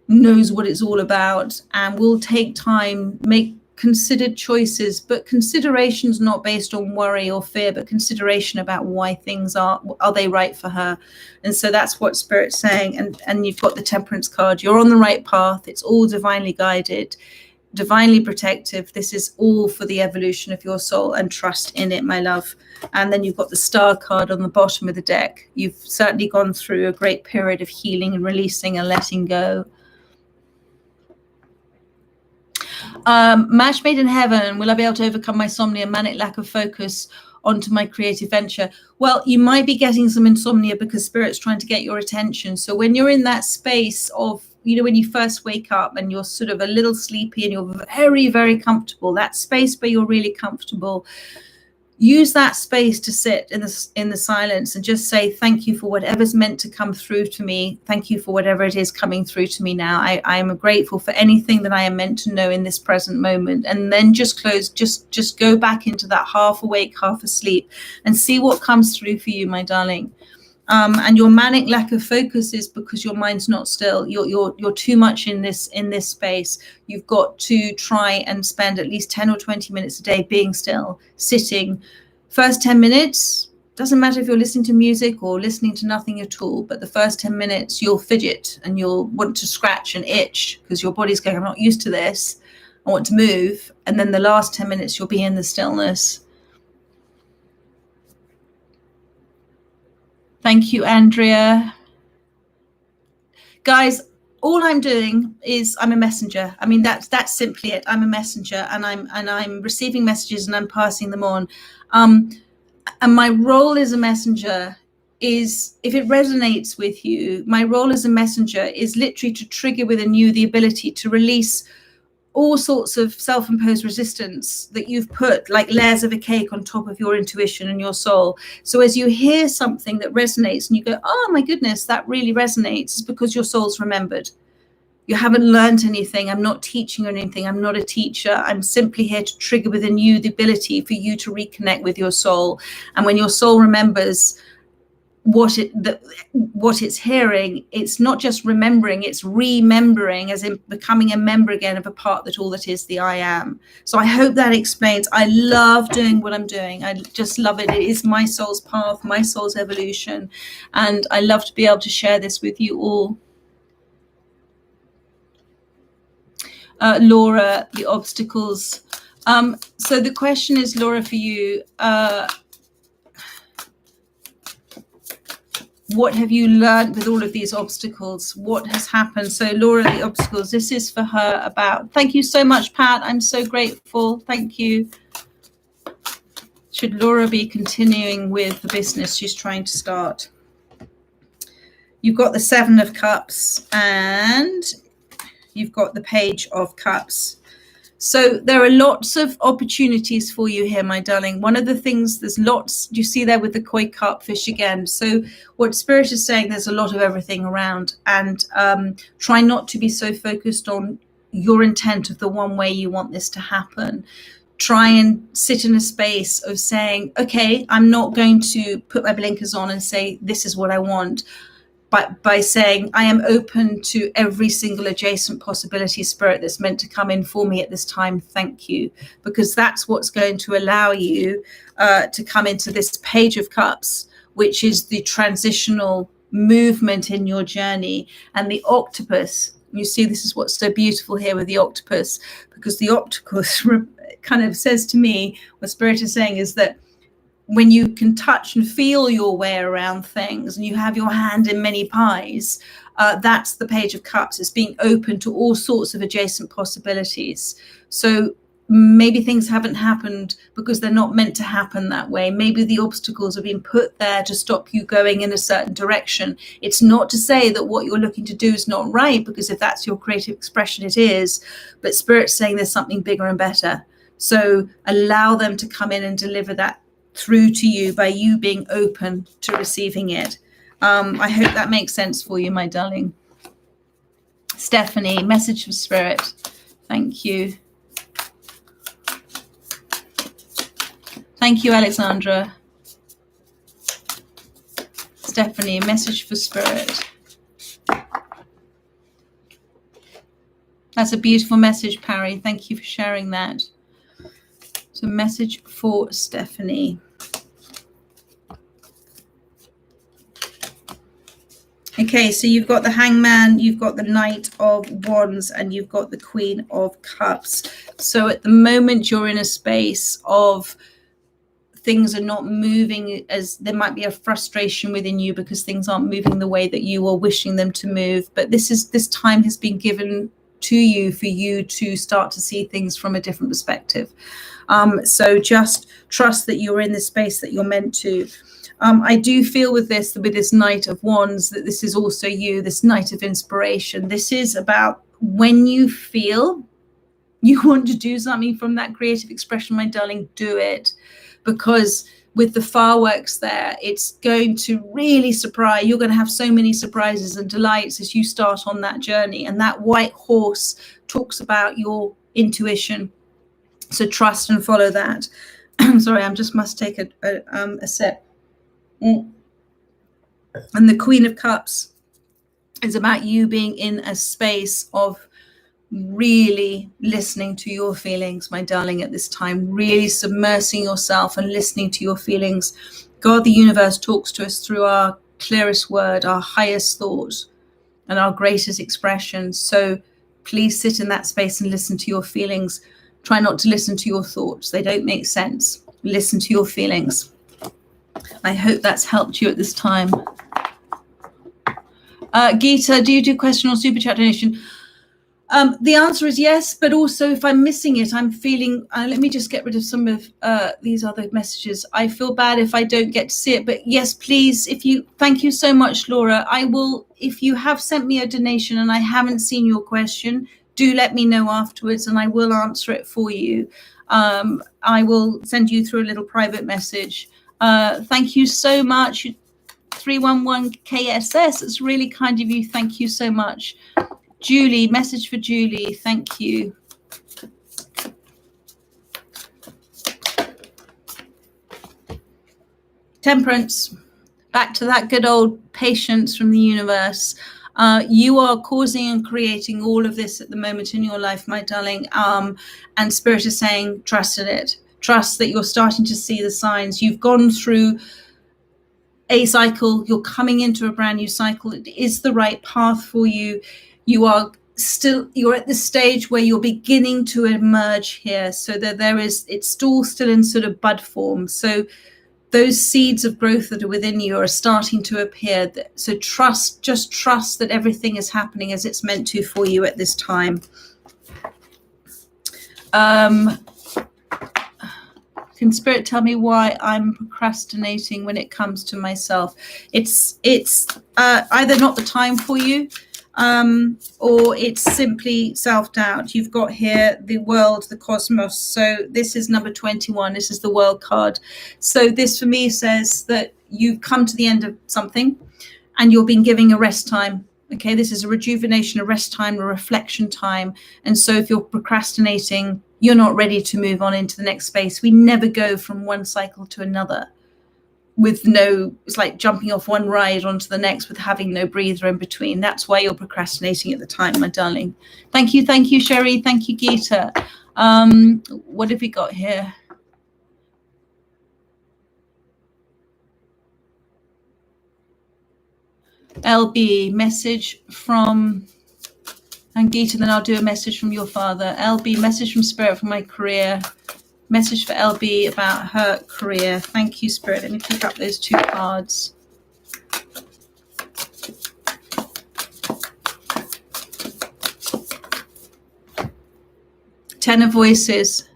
knows what it's all about and will take time, make considered choices, but considerations not based on worry or fear, but consideration about why things are they right for her. And so that's what Spirit's saying. And you've got the Temperance card. You're on the right path. It's all divinely guided, divinely protective. This is all for the evolution of your soul, and trust in it, my love. And then you've got the Star card on the bottom of the deck. You've certainly gone through a great period of healing and releasing and letting go. Match made in heaven. Will I be able to overcome my insomnia, manic lack of focus onto my creative venture? Well, you might be getting some insomnia because Spirit's trying to get your attention. So when you're in that space of, you know, when you first wake up and you're sort of a little sleepy and you're very, very comfortable, that space where you're really comfortable, use that space to sit in the silence and just say thank you for whatever's meant to come through to me. Thank you for whatever it is coming through to me now. I am grateful for anything that I am meant to know in this present moment. And then just close, just go back into that half awake, half asleep, and see what comes through for you, my darling. And your manic lack of focus is because your mind's not still. You're too much in this space. You've got to try and spend at least 10 or 20 minutes a day being still, sitting. First 10 minutes, doesn't matter if you're listening to music or listening to nothing at all, but the first 10 minutes you'll fidget and you'll want to scratch and itch because your body's going, I'm not used to this, I want to move. And then the last 10 minutes you'll be in the stillness. Thank you, Andrea. Guys, all I'm doing is I'm a messenger. I mean, that's simply it. I'm a messenger, and I'm receiving messages and I'm passing them on. And my role as a messenger is, if it resonates with you, my role as a messenger is literally to trigger within you the ability to release all sorts of self-imposed resistance that you've put like layers of a cake on top of your intuition and your soul. So as you hear something that resonates and you go, oh my goodness, that really resonates, it's because your soul's remembered. You haven't learned anything. I'm not teaching you anything. I'm not a teacher. I'm simply here to trigger within you the ability for you to reconnect with your soul. And when your soul remembers what it's hearing, it's not just remembering, it's remembering, as in becoming a member again of a part that all that is the I am. So I hope that explains. I love doing what I'm doing. I just love it. It is my soul's path, my soul's evolution, and I love to be able to share this with you all. Laura, the obstacles. So the question is, Laura, for you, What have you learned with all of these obstacles? What has happened? So Laura, the obstacles, this is for her about, thank you so much, Pat. I'm so grateful. Thank you. Should Laura be continuing with the business she's trying to start? You've got the 7 of Cups and you've got the Page of Cups. So there are lots of opportunities for you here, my darling. One of the things, there's lots, you see there with the koi carp fish again. So what Spirit is saying, there's a lot of everything around, and try not to be so focused on your intent of the one way you want this to happen. Try and sit in a space of saying, okay, I'm not going to put my blinkers on and say, this is what I want. But by saying, I am open to every single adjacent possibility, Spirit, that's meant to come in for me at this time. Thank you. Because that's what's going to allow you to come into this Page of Cups, which is the transitional movement in your journey. And the octopus, you see, this is what's so beautiful here with the octopus, because the octopus kind of says to me, what Spirit is saying is that when you can touch and feel your way around things and you have your hand in many pies, that's the Page of Cups. It's being open to all sorts of adjacent possibilities. So maybe things haven't happened because they're not meant to happen that way. Maybe the obstacles have been put there to stop you going in a certain direction. It's not to say that what you're looking to do is not right, because if that's your creative expression, it is. But Spirit's saying there's something bigger and better. So allow them to come in and deliver that through to you by you being open to receiving it. I hope that makes sense for you, my darling. Stephanie, message from Spirit. Thank you. Thank you, Alexandra. Stephanie, message for Spirit. That's a beautiful message, Parry. Thank you for sharing that. So message for Stephanie. Okay, so you've got the Hangman, you've got the Knight of Wands, and you've got the Queen of Cups. So at the moment you're in a space of things are not moving, as there might be a frustration within you because things aren't moving the way that you are wishing them to move. But this time has been given to you for you to start to see things from a different perspective. So just trust that you're in the space that you're meant to. I do feel with this Knight of Wands, that this is also you, this Knight of Inspiration. This is about when you feel you want to do something from that creative expression, my darling, do it. Because with the fireworks there, it's going to really surprise. You're going to have so many surprises and delights as you start on that journey. And that white horse talks about your intuition. So trust and follow that. Sorry, I just must take a sip. And the Queen of Cups is about you being in a space of really listening to your feelings, my darling, at this time, really submersing yourself and listening to your feelings. God, the universe, talks to us through our clearest word, our highest thought, and our greatest expression. So please sit in that space and listen to your feelings. Try not to listen to your thoughts. They don't make sense. Listen to your feelings. I hope that's helped you at this time. Geeta, do you do question or super chat donation? The answer is yes, but also if I'm missing it, I'm feeling, let me just get rid of some of these other messages. I feel bad if I don't get to see it, but yes, please, thank you so much, Laura. I will, if you have sent me a donation and I haven't seen your question, do let me know afterwards and I will answer it for you. I will send you through a little private message. Thank you so much. 311 KSS, it's really kind of you. Thank you so much. Julie, message for Julie. Thank you. Temperance, back to that good old patience from the universe. You are causing and creating all of this at the moment in your life, my darling. And Spirit is saying, trust in it. Trust that you're starting to see the signs. You've gone through a cycle. You're coming into a brand new cycle. It is the right path for you. You're at the stage where you're beginning to emerge here, so that it's all still in sort of bud form. So those seeds of growth that are within you are starting to appear. So just trust that everything is happening as it's meant to for you at this time. Can Spirit tell me why I'm procrastinating when it comes to myself? It's either not the time for you, or it's simply self-doubt. You've got here the world, the cosmos. So this is number 21. This is the world card. So this for me says that you've come to the end of something and you're being given a rest time. Okay, this is a rejuvenation, a rest time, a reflection time. And so if you're procrastinating, you're not ready to move on into the next space. We never go from one cycle to another with no, it's like jumping off one ride onto the next with having no breather in between. That's why you're procrastinating at the time, my darling. Thank you, Sherry. Thank you, Geeta. What have we got here? LB, message from, and Geeta, then I'll do a message from your father. LB, message from Spirit for my career. Message for LB about her career. Thank you, Spirit. Let me pick up those two cards. Ten of Voices.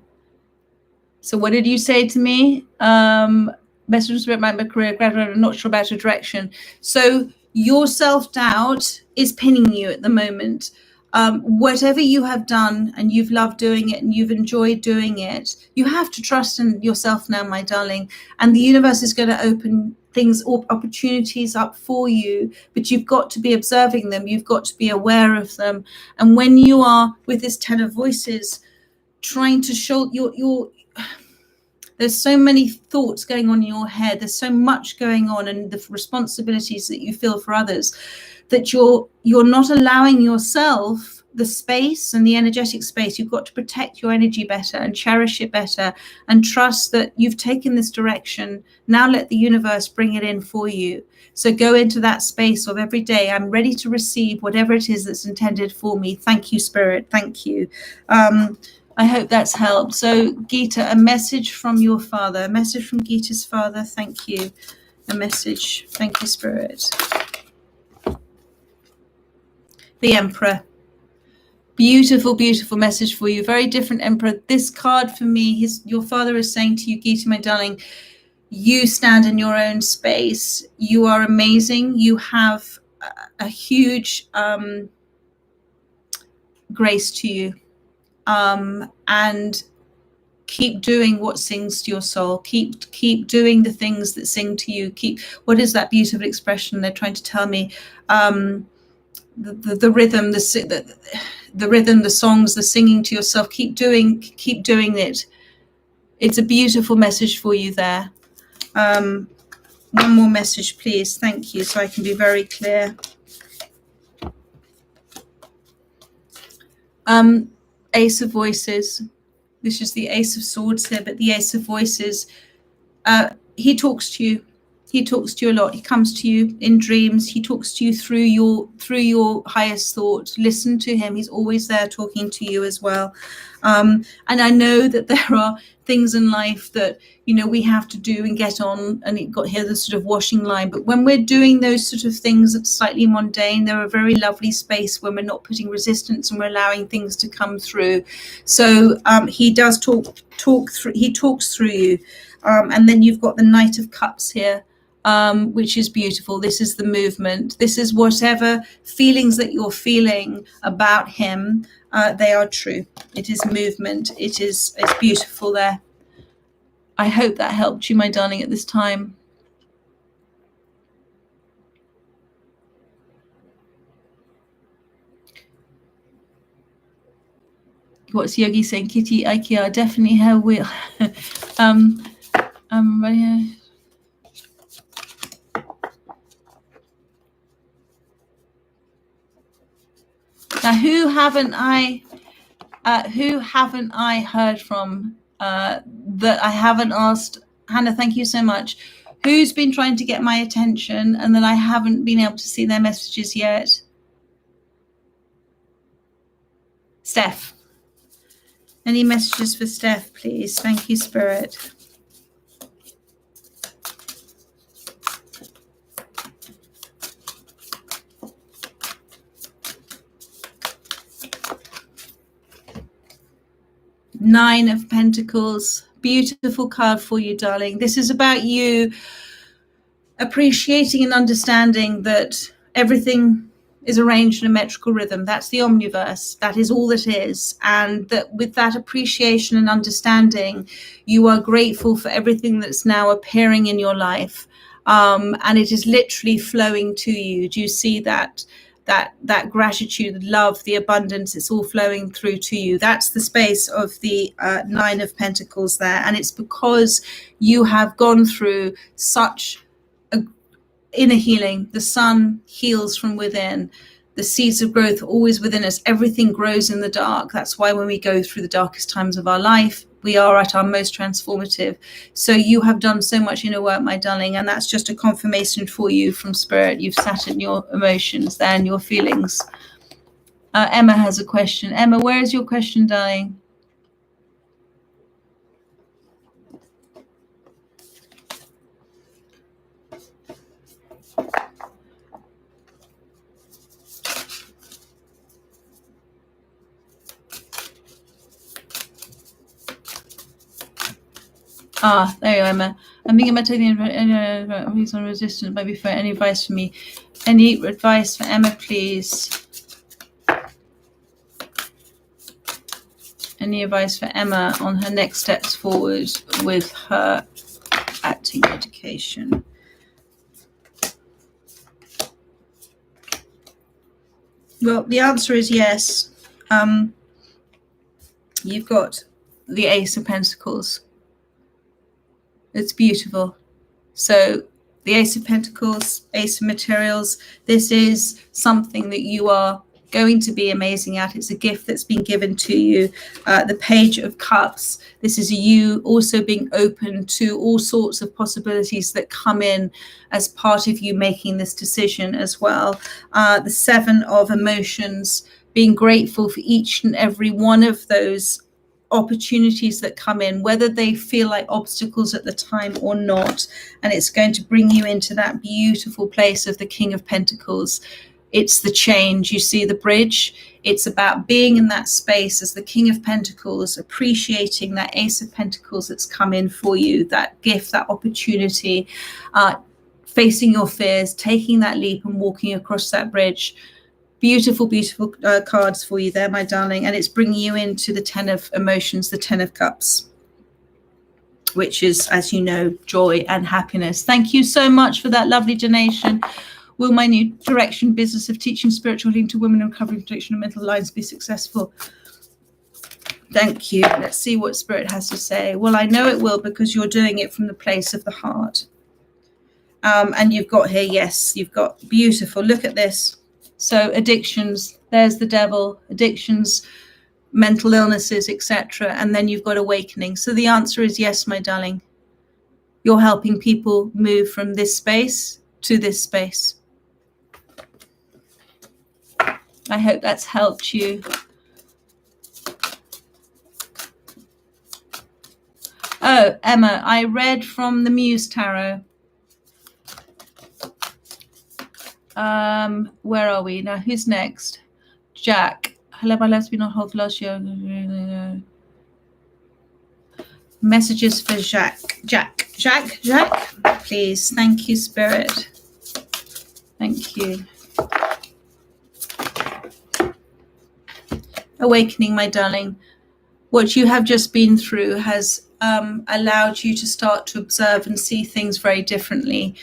So what did you say to me? Message from Spirit about my career. I'm not sure about your direction. So your self-doubt is pinning you at the moment. Whatever you have done and you've loved doing it and you've enjoyed doing it, you have to trust in yourself now, my darling. And the universe is going to open things or opportunities up for you, but you've got to be observing them. You've got to be aware of them. And when you are with this Ten of Voices, trying to show there's so many thoughts going on in your head. There's so much going on, and the responsibilities that you feel for others, that you're not allowing yourself the space and the energetic space. You've got to protect your energy better and cherish it better and trust that you've taken this direction. Now let the universe bring it in for you. So go into that space of every day. I'm ready to receive whatever it is that's intended for me. Thank you, Spirit. Thank you. I hope that's helped. So Geeta, a message from your father, a message from Geeta's father. Thank you. A message. Thank you, Spirit. The Emperor. Beautiful, beautiful message for you. Very different Emperor. This card for me, your father is saying to you, Geeta, my darling, you stand in your own space. You are amazing. You have a huge grace to you. And keep doing what sings to your soul. Keep doing the things that sing to you. What is that beautiful expression they're trying to tell me? The rhythm, the rhythm, the songs, the singing to yourself. Keep doing it. It's a beautiful message for you there. One more message, please. Thank you. So I can be very clear. Ace of Voices. This is the Ace of Swords here, but the Ace of Voices. He talks to you. He talks to you a lot. He comes to you in dreams. He talks to you through your highest thought. Listen to him. He's always there talking to you as well. And I know that there are things in life that, we have to do and get on, and it got here the sort of washing line. But when we're doing those sort of things that's slightly mundane, they're a very lovely space when we're not putting resistance and we're allowing things to come through. So he does he talks through you. And then you've got the Knight of Cups here. Which is beautiful. This is the movement. This is whatever feelings that you're feeling about him, they are true. It is movement. It's beautiful there. I hope that helped you, my darling, at this time. What's Yogi saying? Kitty, IKEA, definitely her wheel. Right here. Now, who haven't I heard from that I haven't asked? Hannah, thank you so much. Who's been trying to get my attention and that I haven't been able to see their messages yet? Steph. Any messages for Steph, please? Thank you, Spirit. Nine of Pentacles. Beautiful card for you, darling. This is about you appreciating and understanding that everything is arranged in a metrical rhythm. That's the omniverse. That is all that is. And that with that appreciation and understanding, you are grateful for everything that's now appearing in your life. And it is literally flowing to you. Do you see that gratitude, the love, the abundance? It's all flowing through to you. That's the space of the Nine of Pentacles there. And it's because you have gone through such inner healing. The sun heals from within. The seeds of growth are always within us. Everything grows in the dark. That's why when we go through the darkest times of our life, we are at our most transformative. So you have done so much inner work, my darling, and that's just a confirmation for you from Spirit. You've sat in your emotions there and your feelings. Emma has a question. Emma, where is your question, darling? There you are, Emma. I'm thinking about taking he's on resistance. Maybe for any advice for me. Any advice for Emma, please? Any advice for Emma on her next steps forward with her acting education? Well, the answer is yes. You've got the Ace of Pentacles. It's beautiful. So the Ace of Pentacles, Ace of Materials, this is something that you are going to be amazing at. It's a gift that's been given to you. The Page of Cups, this is you also being open to all sorts of possibilities that come in as part of you making this decision as well. The Seven of Emotions, being grateful for each and every one of those opportunities that come in, whether they feel like obstacles at the time or not. And it's going to bring you into that beautiful place of the King of Pentacles. It's the change. You see the bridge. It's about being in that space as the King of Pentacles, appreciating that Ace of Pentacles that's come in for you, that gift, that opportunity, facing your fears, taking that leap and walking across that bridge. Beautiful, beautiful cards for you there, my darling. And it's bringing you into the Ten of Emotions, the Ten of Cups, which is, as you know, joy and happiness. Thank you so much for that lovely donation. Will my new direction, business of teaching spiritual healing to women and recovery, protection and mental lines be successful? Thank you. Let's see what Spirit has to say. Well, I know it will, because you're doing it from the place of the heart. And you've got here, yes, you've got beautiful. Look at this. So addictions, there's the devil, addictions, mental illnesses, etc. And then you've got awakening. So the answer is yes, my darling. You're helping people move from this space to this space. I hope that's helped you. Oh, Emma, I read from the Muse Tarot. Where are we now? Who's next? Jack. Hello, my love's been on hold for last year. Messages for Jack, please. Thank you, Spirit. Thank you. Awakening, my darling. What you have just been through has allowed you to start to observe and see things very differently.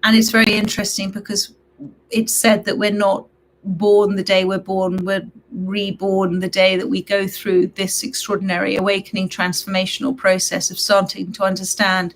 And it's very interesting because it's said that we're not born the day we're born, we're reborn the day that we go through this extraordinary awakening transformational process of starting to understand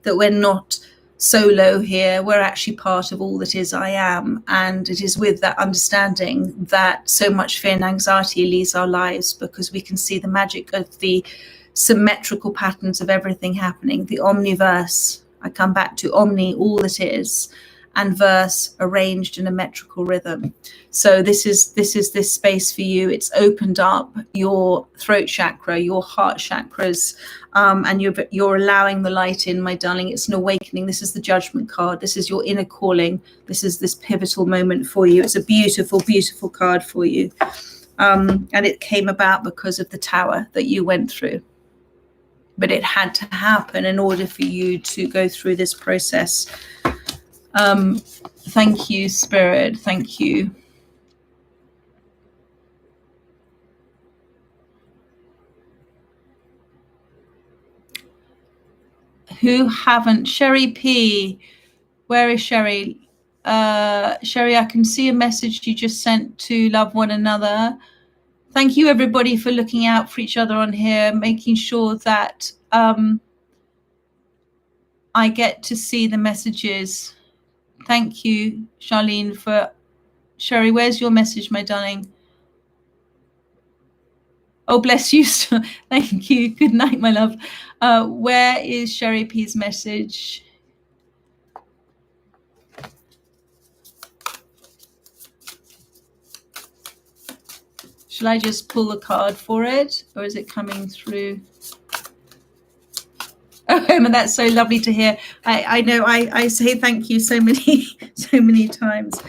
that we're not solo here, we're actually part of all that is I am. And it is with that understanding that so much fear and anxiety leaves our lives, because we can see the magic of the symmetrical patterns of everything happening, the omniverse. I come back to omni, all that is, and verse arranged in a metrical rhythm. So this is this space for you. It's opened up your throat chakra, your heart chakras, and you're allowing the light in, my darling. It's an awakening. This is the Judgment card. This is your inner calling. This is this pivotal moment for you. It's a beautiful, beautiful card for you. And it came about because of the tower that you went through. But it had to happen in order for you to go through this process. Thank you, Spirit. Thank you. Who haven't? Sherry P. Where is Sherry? Sherry, I can see a message you just sent to love one another. Thank you, everybody, for looking out for each other on here, making sure that I get to see the messages. Thank you, Charlene, for... Sherry, where's your message, my darling? Oh, bless you. Thank you. Good night, my love. Where is Sherry P's message? Shall I just pull a card for it, or is it coming through? Oh, Emma, that's so lovely to hear. I know I say thank you so many times.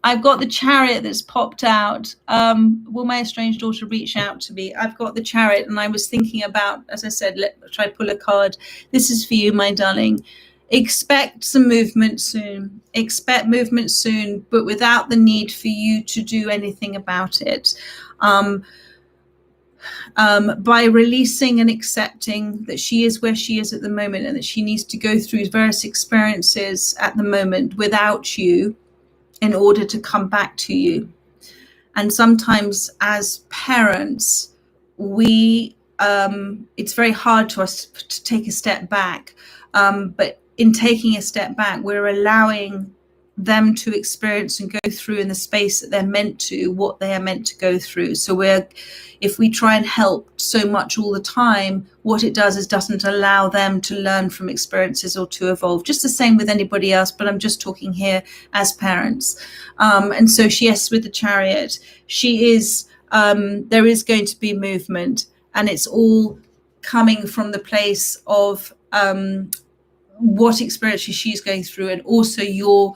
I've got the Chariot that's popped out. Will my estranged daughter reach out to me? I've got the Chariot, and I was thinking about, as I said, let's try pull a card. This is for you, my darling. Expect some movement soon. Expect movement soon, but without the need for you to do anything about it. By releasing and accepting that she is where she is at the moment, and that she needs to go through various experiences at the moment without you in order to come back to you. And sometimes as parents, it's very hard to us to take a step back, but in taking a step back, we're allowing them to experience and go through in the space that they're meant to, what they are meant to go through. So if we try and help so much all the time, what it does is doesn't allow them to learn from experiences or to evolve. Just the same with anybody else, but I'm just talking here as parents. And so yes, with the Chariot, she is, there is going to be movement, and it's all coming from the place of what experiences she's going through, and also you're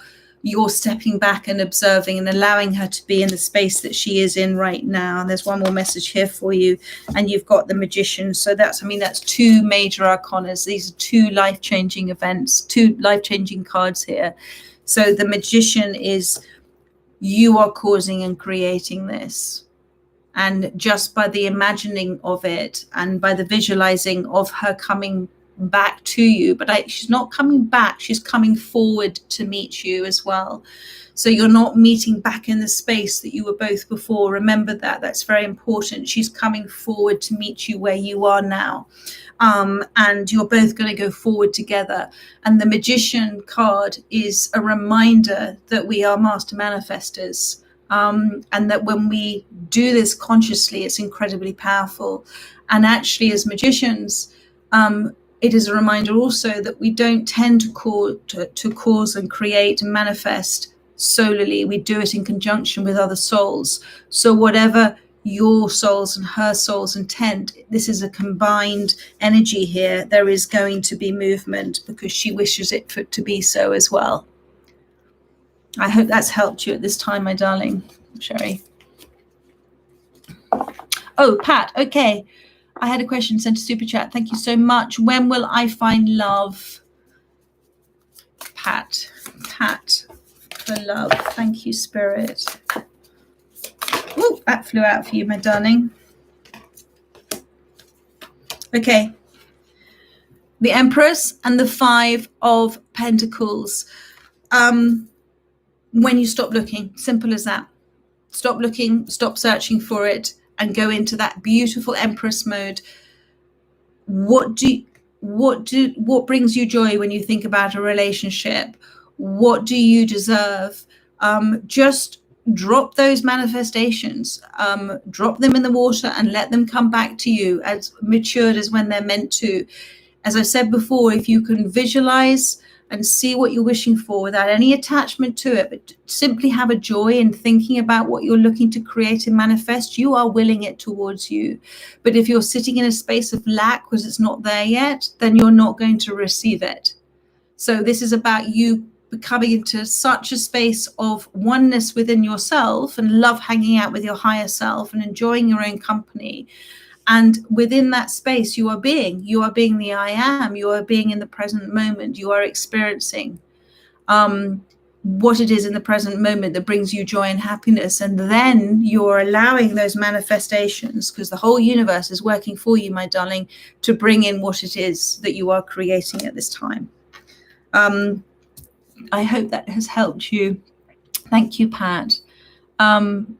stepping back and observing and allowing her to be in the space that she is in right now. And there's one more message here for you, and you've got the Magician. So that's two major arcanas. These are two life-changing events, two life-changing cards here. So the Magician is, you are causing and creating this. And just by the imagining of it and by the visualizing of her coming back to you, but she's not coming back, she's coming forward to meet you as well. So you're not meeting back in the space that you were both before. Remember that's very important. She's coming forward to meet you where you are now, and you're both going to go forward together. And the Magician card is a reminder that we are master manifestors, and that when we do this consciously, it's incredibly powerful. And actually, as magicians, it is a reminder also that we don't tend to cause and create and manifest solely. We do it in conjunction with other souls. So whatever your souls and her soul's intent, this is a combined energy here. There is going to be movement because she wishes it to be so as well. I hope that's helped you at this time, my darling, Sherry. Oh, Pat, okay. I had a question sent to Super Chat. Thank you so much. When will I find love? Pat for love. Thank you, Spirit. Oh, that flew out for you, my darling. Okay. The Empress and the Five of Pentacles. When you stop looking, simple as that. Stop looking, stop searching for it, and go into that beautiful Empress mode. What brings you joy when you think about a relationship? What do you deserve? Just drop those manifestations, drop them in the water and let them come back to you as matured as when they're meant to. As I said before, if you can visualize and see what you're wishing for without any attachment to it, but simply have a joy in thinking about what you're looking to create and manifest, you are willing it towards you. But if you're sitting in a space of lack because it's not there yet, then you're not going to receive it. So this is about you becoming into such a space of oneness within yourself and love hanging out with your higher self and enjoying your own company. And within that space, you are being the I am, you are being in the present moment, you are experiencing what it is in the present moment that brings you joy and happiness. And then you're allowing those manifestations, because the whole universe is working for you, my darling, to bring in what it is that you are creating at this time. I hope that has helped you. Thank you, Pat. And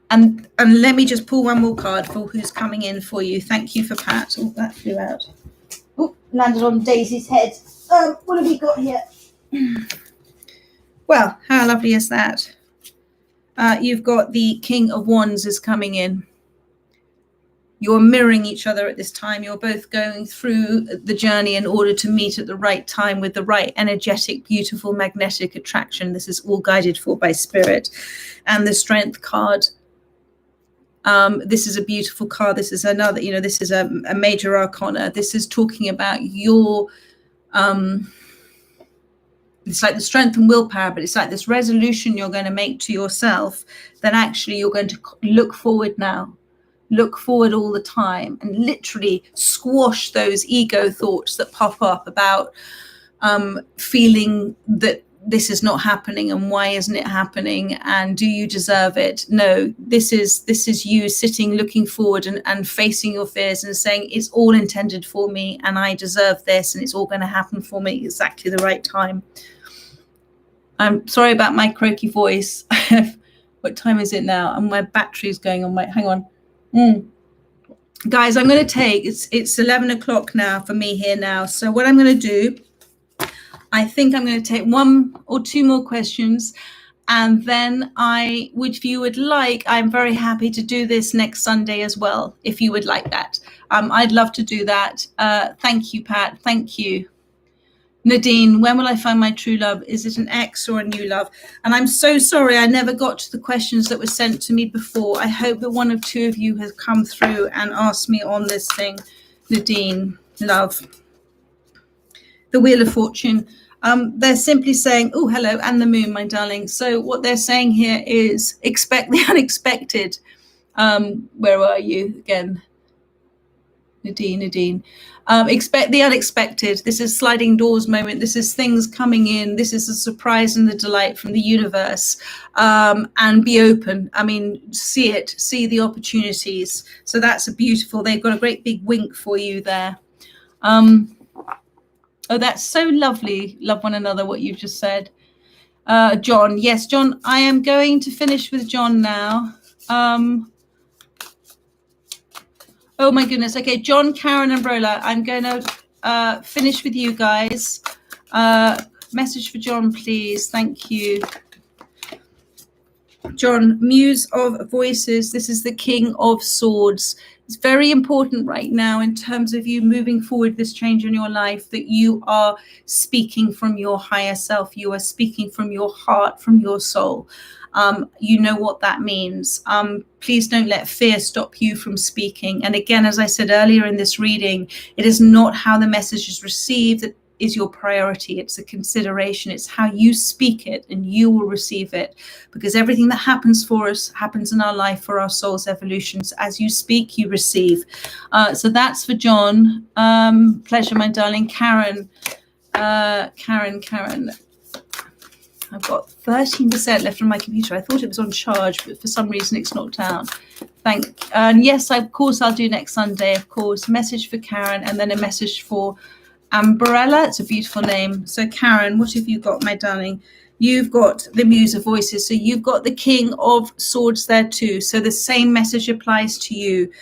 let me just pull one more card for who's coming in for you. Thank you for Pat. Oh, that flew out. Oh, landed on Daisy's head. What have we got here? Well, how lovely is that? You've got the King of Wands is coming in. You're mirroring each other at this time. You're both going through the journey in order to meet at the right time with the right energetic, beautiful, magnetic attraction. This is all guided for by Spirit. And the Strength card. This is a beautiful card. This is another, this is a major arcana. This is talking about your... it's like the strength and willpower, but it's like this resolution you're going to make to yourself that actually you're going to look forward now. Look forward all the time and literally squash those ego thoughts that pop up about feeling that this is not happening and why isn't it happening and do you deserve it? No, this is you sitting, looking forward and facing your fears and saying it's all intended for me and I deserve this and it's all going to happen for me at exactly the right time. I'm sorry about my croaky voice. What time is it now? And my battery's going on. Hang on. Guys, I'm going to take, it's 11 o'clock now for me here now. So what I'm going to do, I think I'm going to take one or two more questions. And then if you would like, I'm very happy to do this next Sunday as well, if you would like that. I'd love to do that. Thank you, Pat. Thank you. Nadine, when will I find my true love? Is it an ex or a new love? And I'm so sorry I never got to the questions that were sent to me before. I hope that one or two of you have come through and asked me on this thing. Nadine, love. The Wheel of Fortune. They're simply saying, oh, hello, and the moon, my darling. So what they're saying here is expect the unexpected. Where are you again? Nadine. Expect the unexpected. This is sliding doors moment. This is things coming in. This is a surprise and the delight from the universe. And be open. I mean, see the opportunities. So that's a beautiful, they've got a great big wink for you there. Oh, that's so lovely. Love one another, what you've just said. John, yes, John, I am going to finish with John now. Oh my goodness. Okay, John, Karen, and Brola. I'm going to finish with you guys. Message for John, please. Thank you. John, Muse of Voices. This is the King of Swords. It's very important right now in terms of you moving forward this change in your life that you are speaking from your higher self. You are speaking from your heart, from your soul. You know what that means. Please don't let fear stop you from speaking. And again, as I said earlier in this reading, it is not how the message is received that is your priority. It's a consideration. It's how you speak it and you will receive it, because everything that happens for us happens in our life for our soul's evolutions. As you speak, you receive. So that's for John. Pleasure, my darling. Karen. I've got 13% left on my computer. I thought it was on charge, but for some reason it's knocked out. And yes, of course, I'll do next Sunday, of course. Message for Karen and then a message for Umbrella. It's a beautiful name. So Karen, what have you got, my darling? You've got the Muse of Voices. So you've got the King of Swords there too. So the same message applies to you.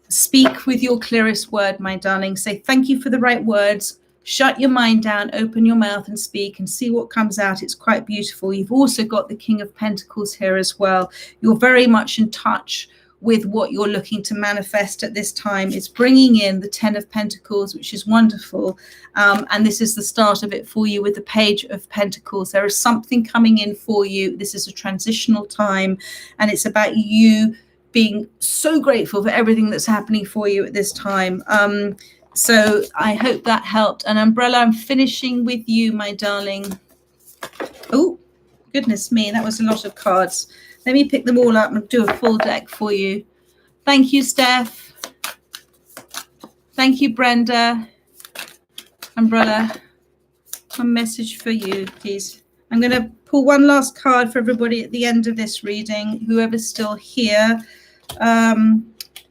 Speak with your clearest word, my darling. Say thank you for the right words. Shut your mind down, open your mouth and speak and see what comes out. It's quite beautiful. You've also got the King of Pentacles here as well. You're very much in touch with what you're looking to manifest at this time. It's bringing in the 10 of Pentacles, which is wonderful. And this is the start of it for you with the Page of Pentacles. There is something coming in for you. This is a transitional time, and it's about you being so grateful for everything that's happening for you at this time. So I hope that helped. And Umbrella, I'm finishing with you, my darling. Oh, goodness me, that was a lot of cards. Let me pick them all up and do a full deck for you. Thank you, Steph. Thank you, Brenda. Umbrella, a message for you, please. I'm going to pull one last card for everybody at the end of this reading, whoever's still here.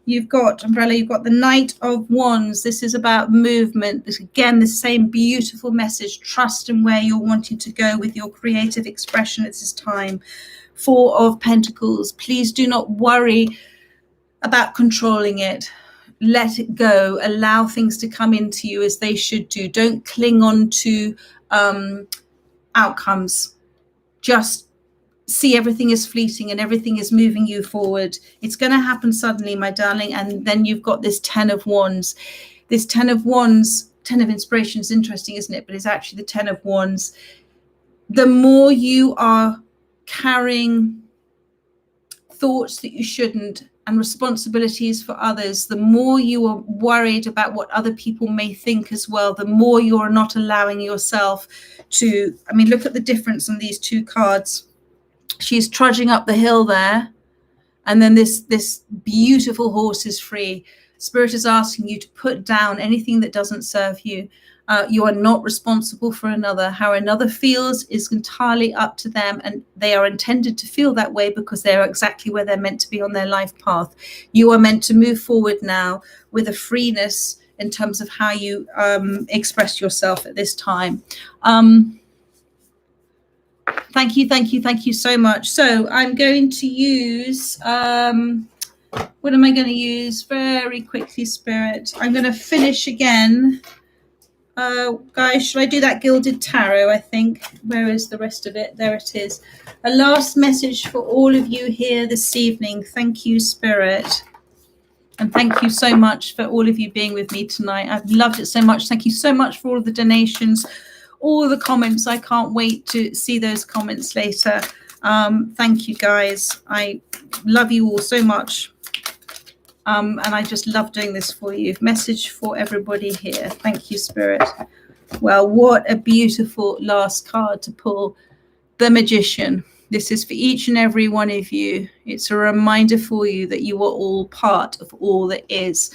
You've got, Umbrella, you've got the Knight of Wands. This is about movement. This, again, the same beautiful message. Trust in where you're wanting to go with your creative expression at this time. Four of Pentacles. Please do not worry about controlling it. Let it go. Allow things to come into you as they should do. Don't cling on to outcomes. Just see everything is fleeting and everything is moving you forward. It's going to happen suddenly, my darling. And then you've got this 10 of Wands. This 10 of Wands, 10 of Inspiration is interesting, isn't it? But it's actually the 10 of Wands. The more you are carrying thoughts that you shouldn't and responsibilities for others, the more you are worried about what other people may think as well, the more you're not allowing yourself to, I mean, look at the difference on these two cards. She's trudging up the hill there, and then this beautiful horse is free. Spirit is asking you to put down anything that doesn't serve you. You are not responsible for another. How another feels is entirely up to them, and they are intended to feel that way because they're exactly where they're meant to be on their life path. You are meant to move forward now with a freeness in terms of how you express yourself at this time. Thank you so much. So I'm going to use, what am I going to use? Very quickly, Spirit. I'm going to finish again. Guys, should I do that Gilded Tarot, I think? Where is the rest of it? There it is. A last message for all of you here this evening. Thank you, Spirit. And thank you so much for all of you being with me tonight. I've loved it so much. Thank you so much for all of the donations, all the comments. I can't wait to see those comments later. Thank you, guys. I love you all so much. And I just love doing this for you. Message for everybody here. Thank you, Spirit. Well, what a beautiful last card to pull. The Magician. This is for each and every one of you. It's a reminder for you that you are all part of all that is.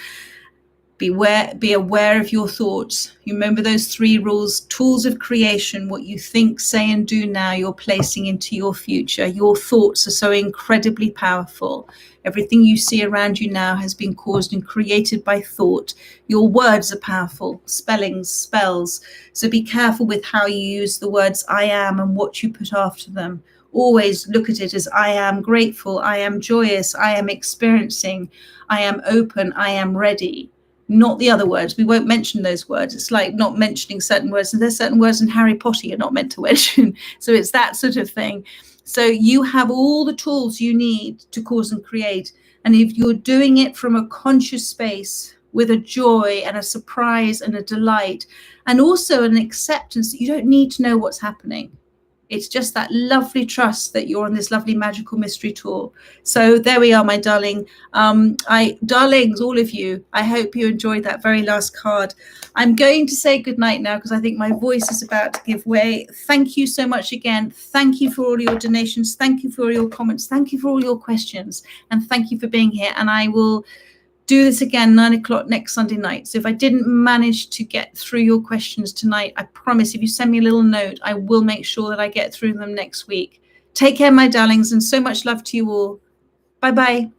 Be aware of your thoughts. You remember those 3 rules, tools of creation, what you think, say, and do now, you're placing into your future. Your thoughts are so incredibly powerful. Everything you see around you now has been caused and created by thought. Your words are powerful, spellings, spells. So be careful with how you use the words I am and what you put after them. Always look at it as I am grateful, I am joyous, I am experiencing, I am open, I am ready. Not the other words. We won't mention those words. It's like not mentioning certain words. And there's certain words in Harry Potter you're not meant to mention. So it's that sort of thing. So you have all the tools you need to cause and create. And if you're doing it from a conscious space with a joy and a surprise and a delight, and also an acceptance that you don't need to know what's happening. It's just that lovely trust that you're on this lovely magical mystery tour. So there we are, my darling. Darlings, all of you, I hope you enjoyed that very last card. I'm going to say goodnight now because I think my voice is about to give way. Thank you so much again. Thank you for all your donations. Thank you for all your comments. Thank you for all your questions. And thank you for being here. And I will do this again 9 o'clock next Sunday night. So if I didn't manage to get through your questions tonight, I promise if you send me a little note, I will make sure that I get through them next week. Take care, my darlings, and so much love to you all. Bye-bye.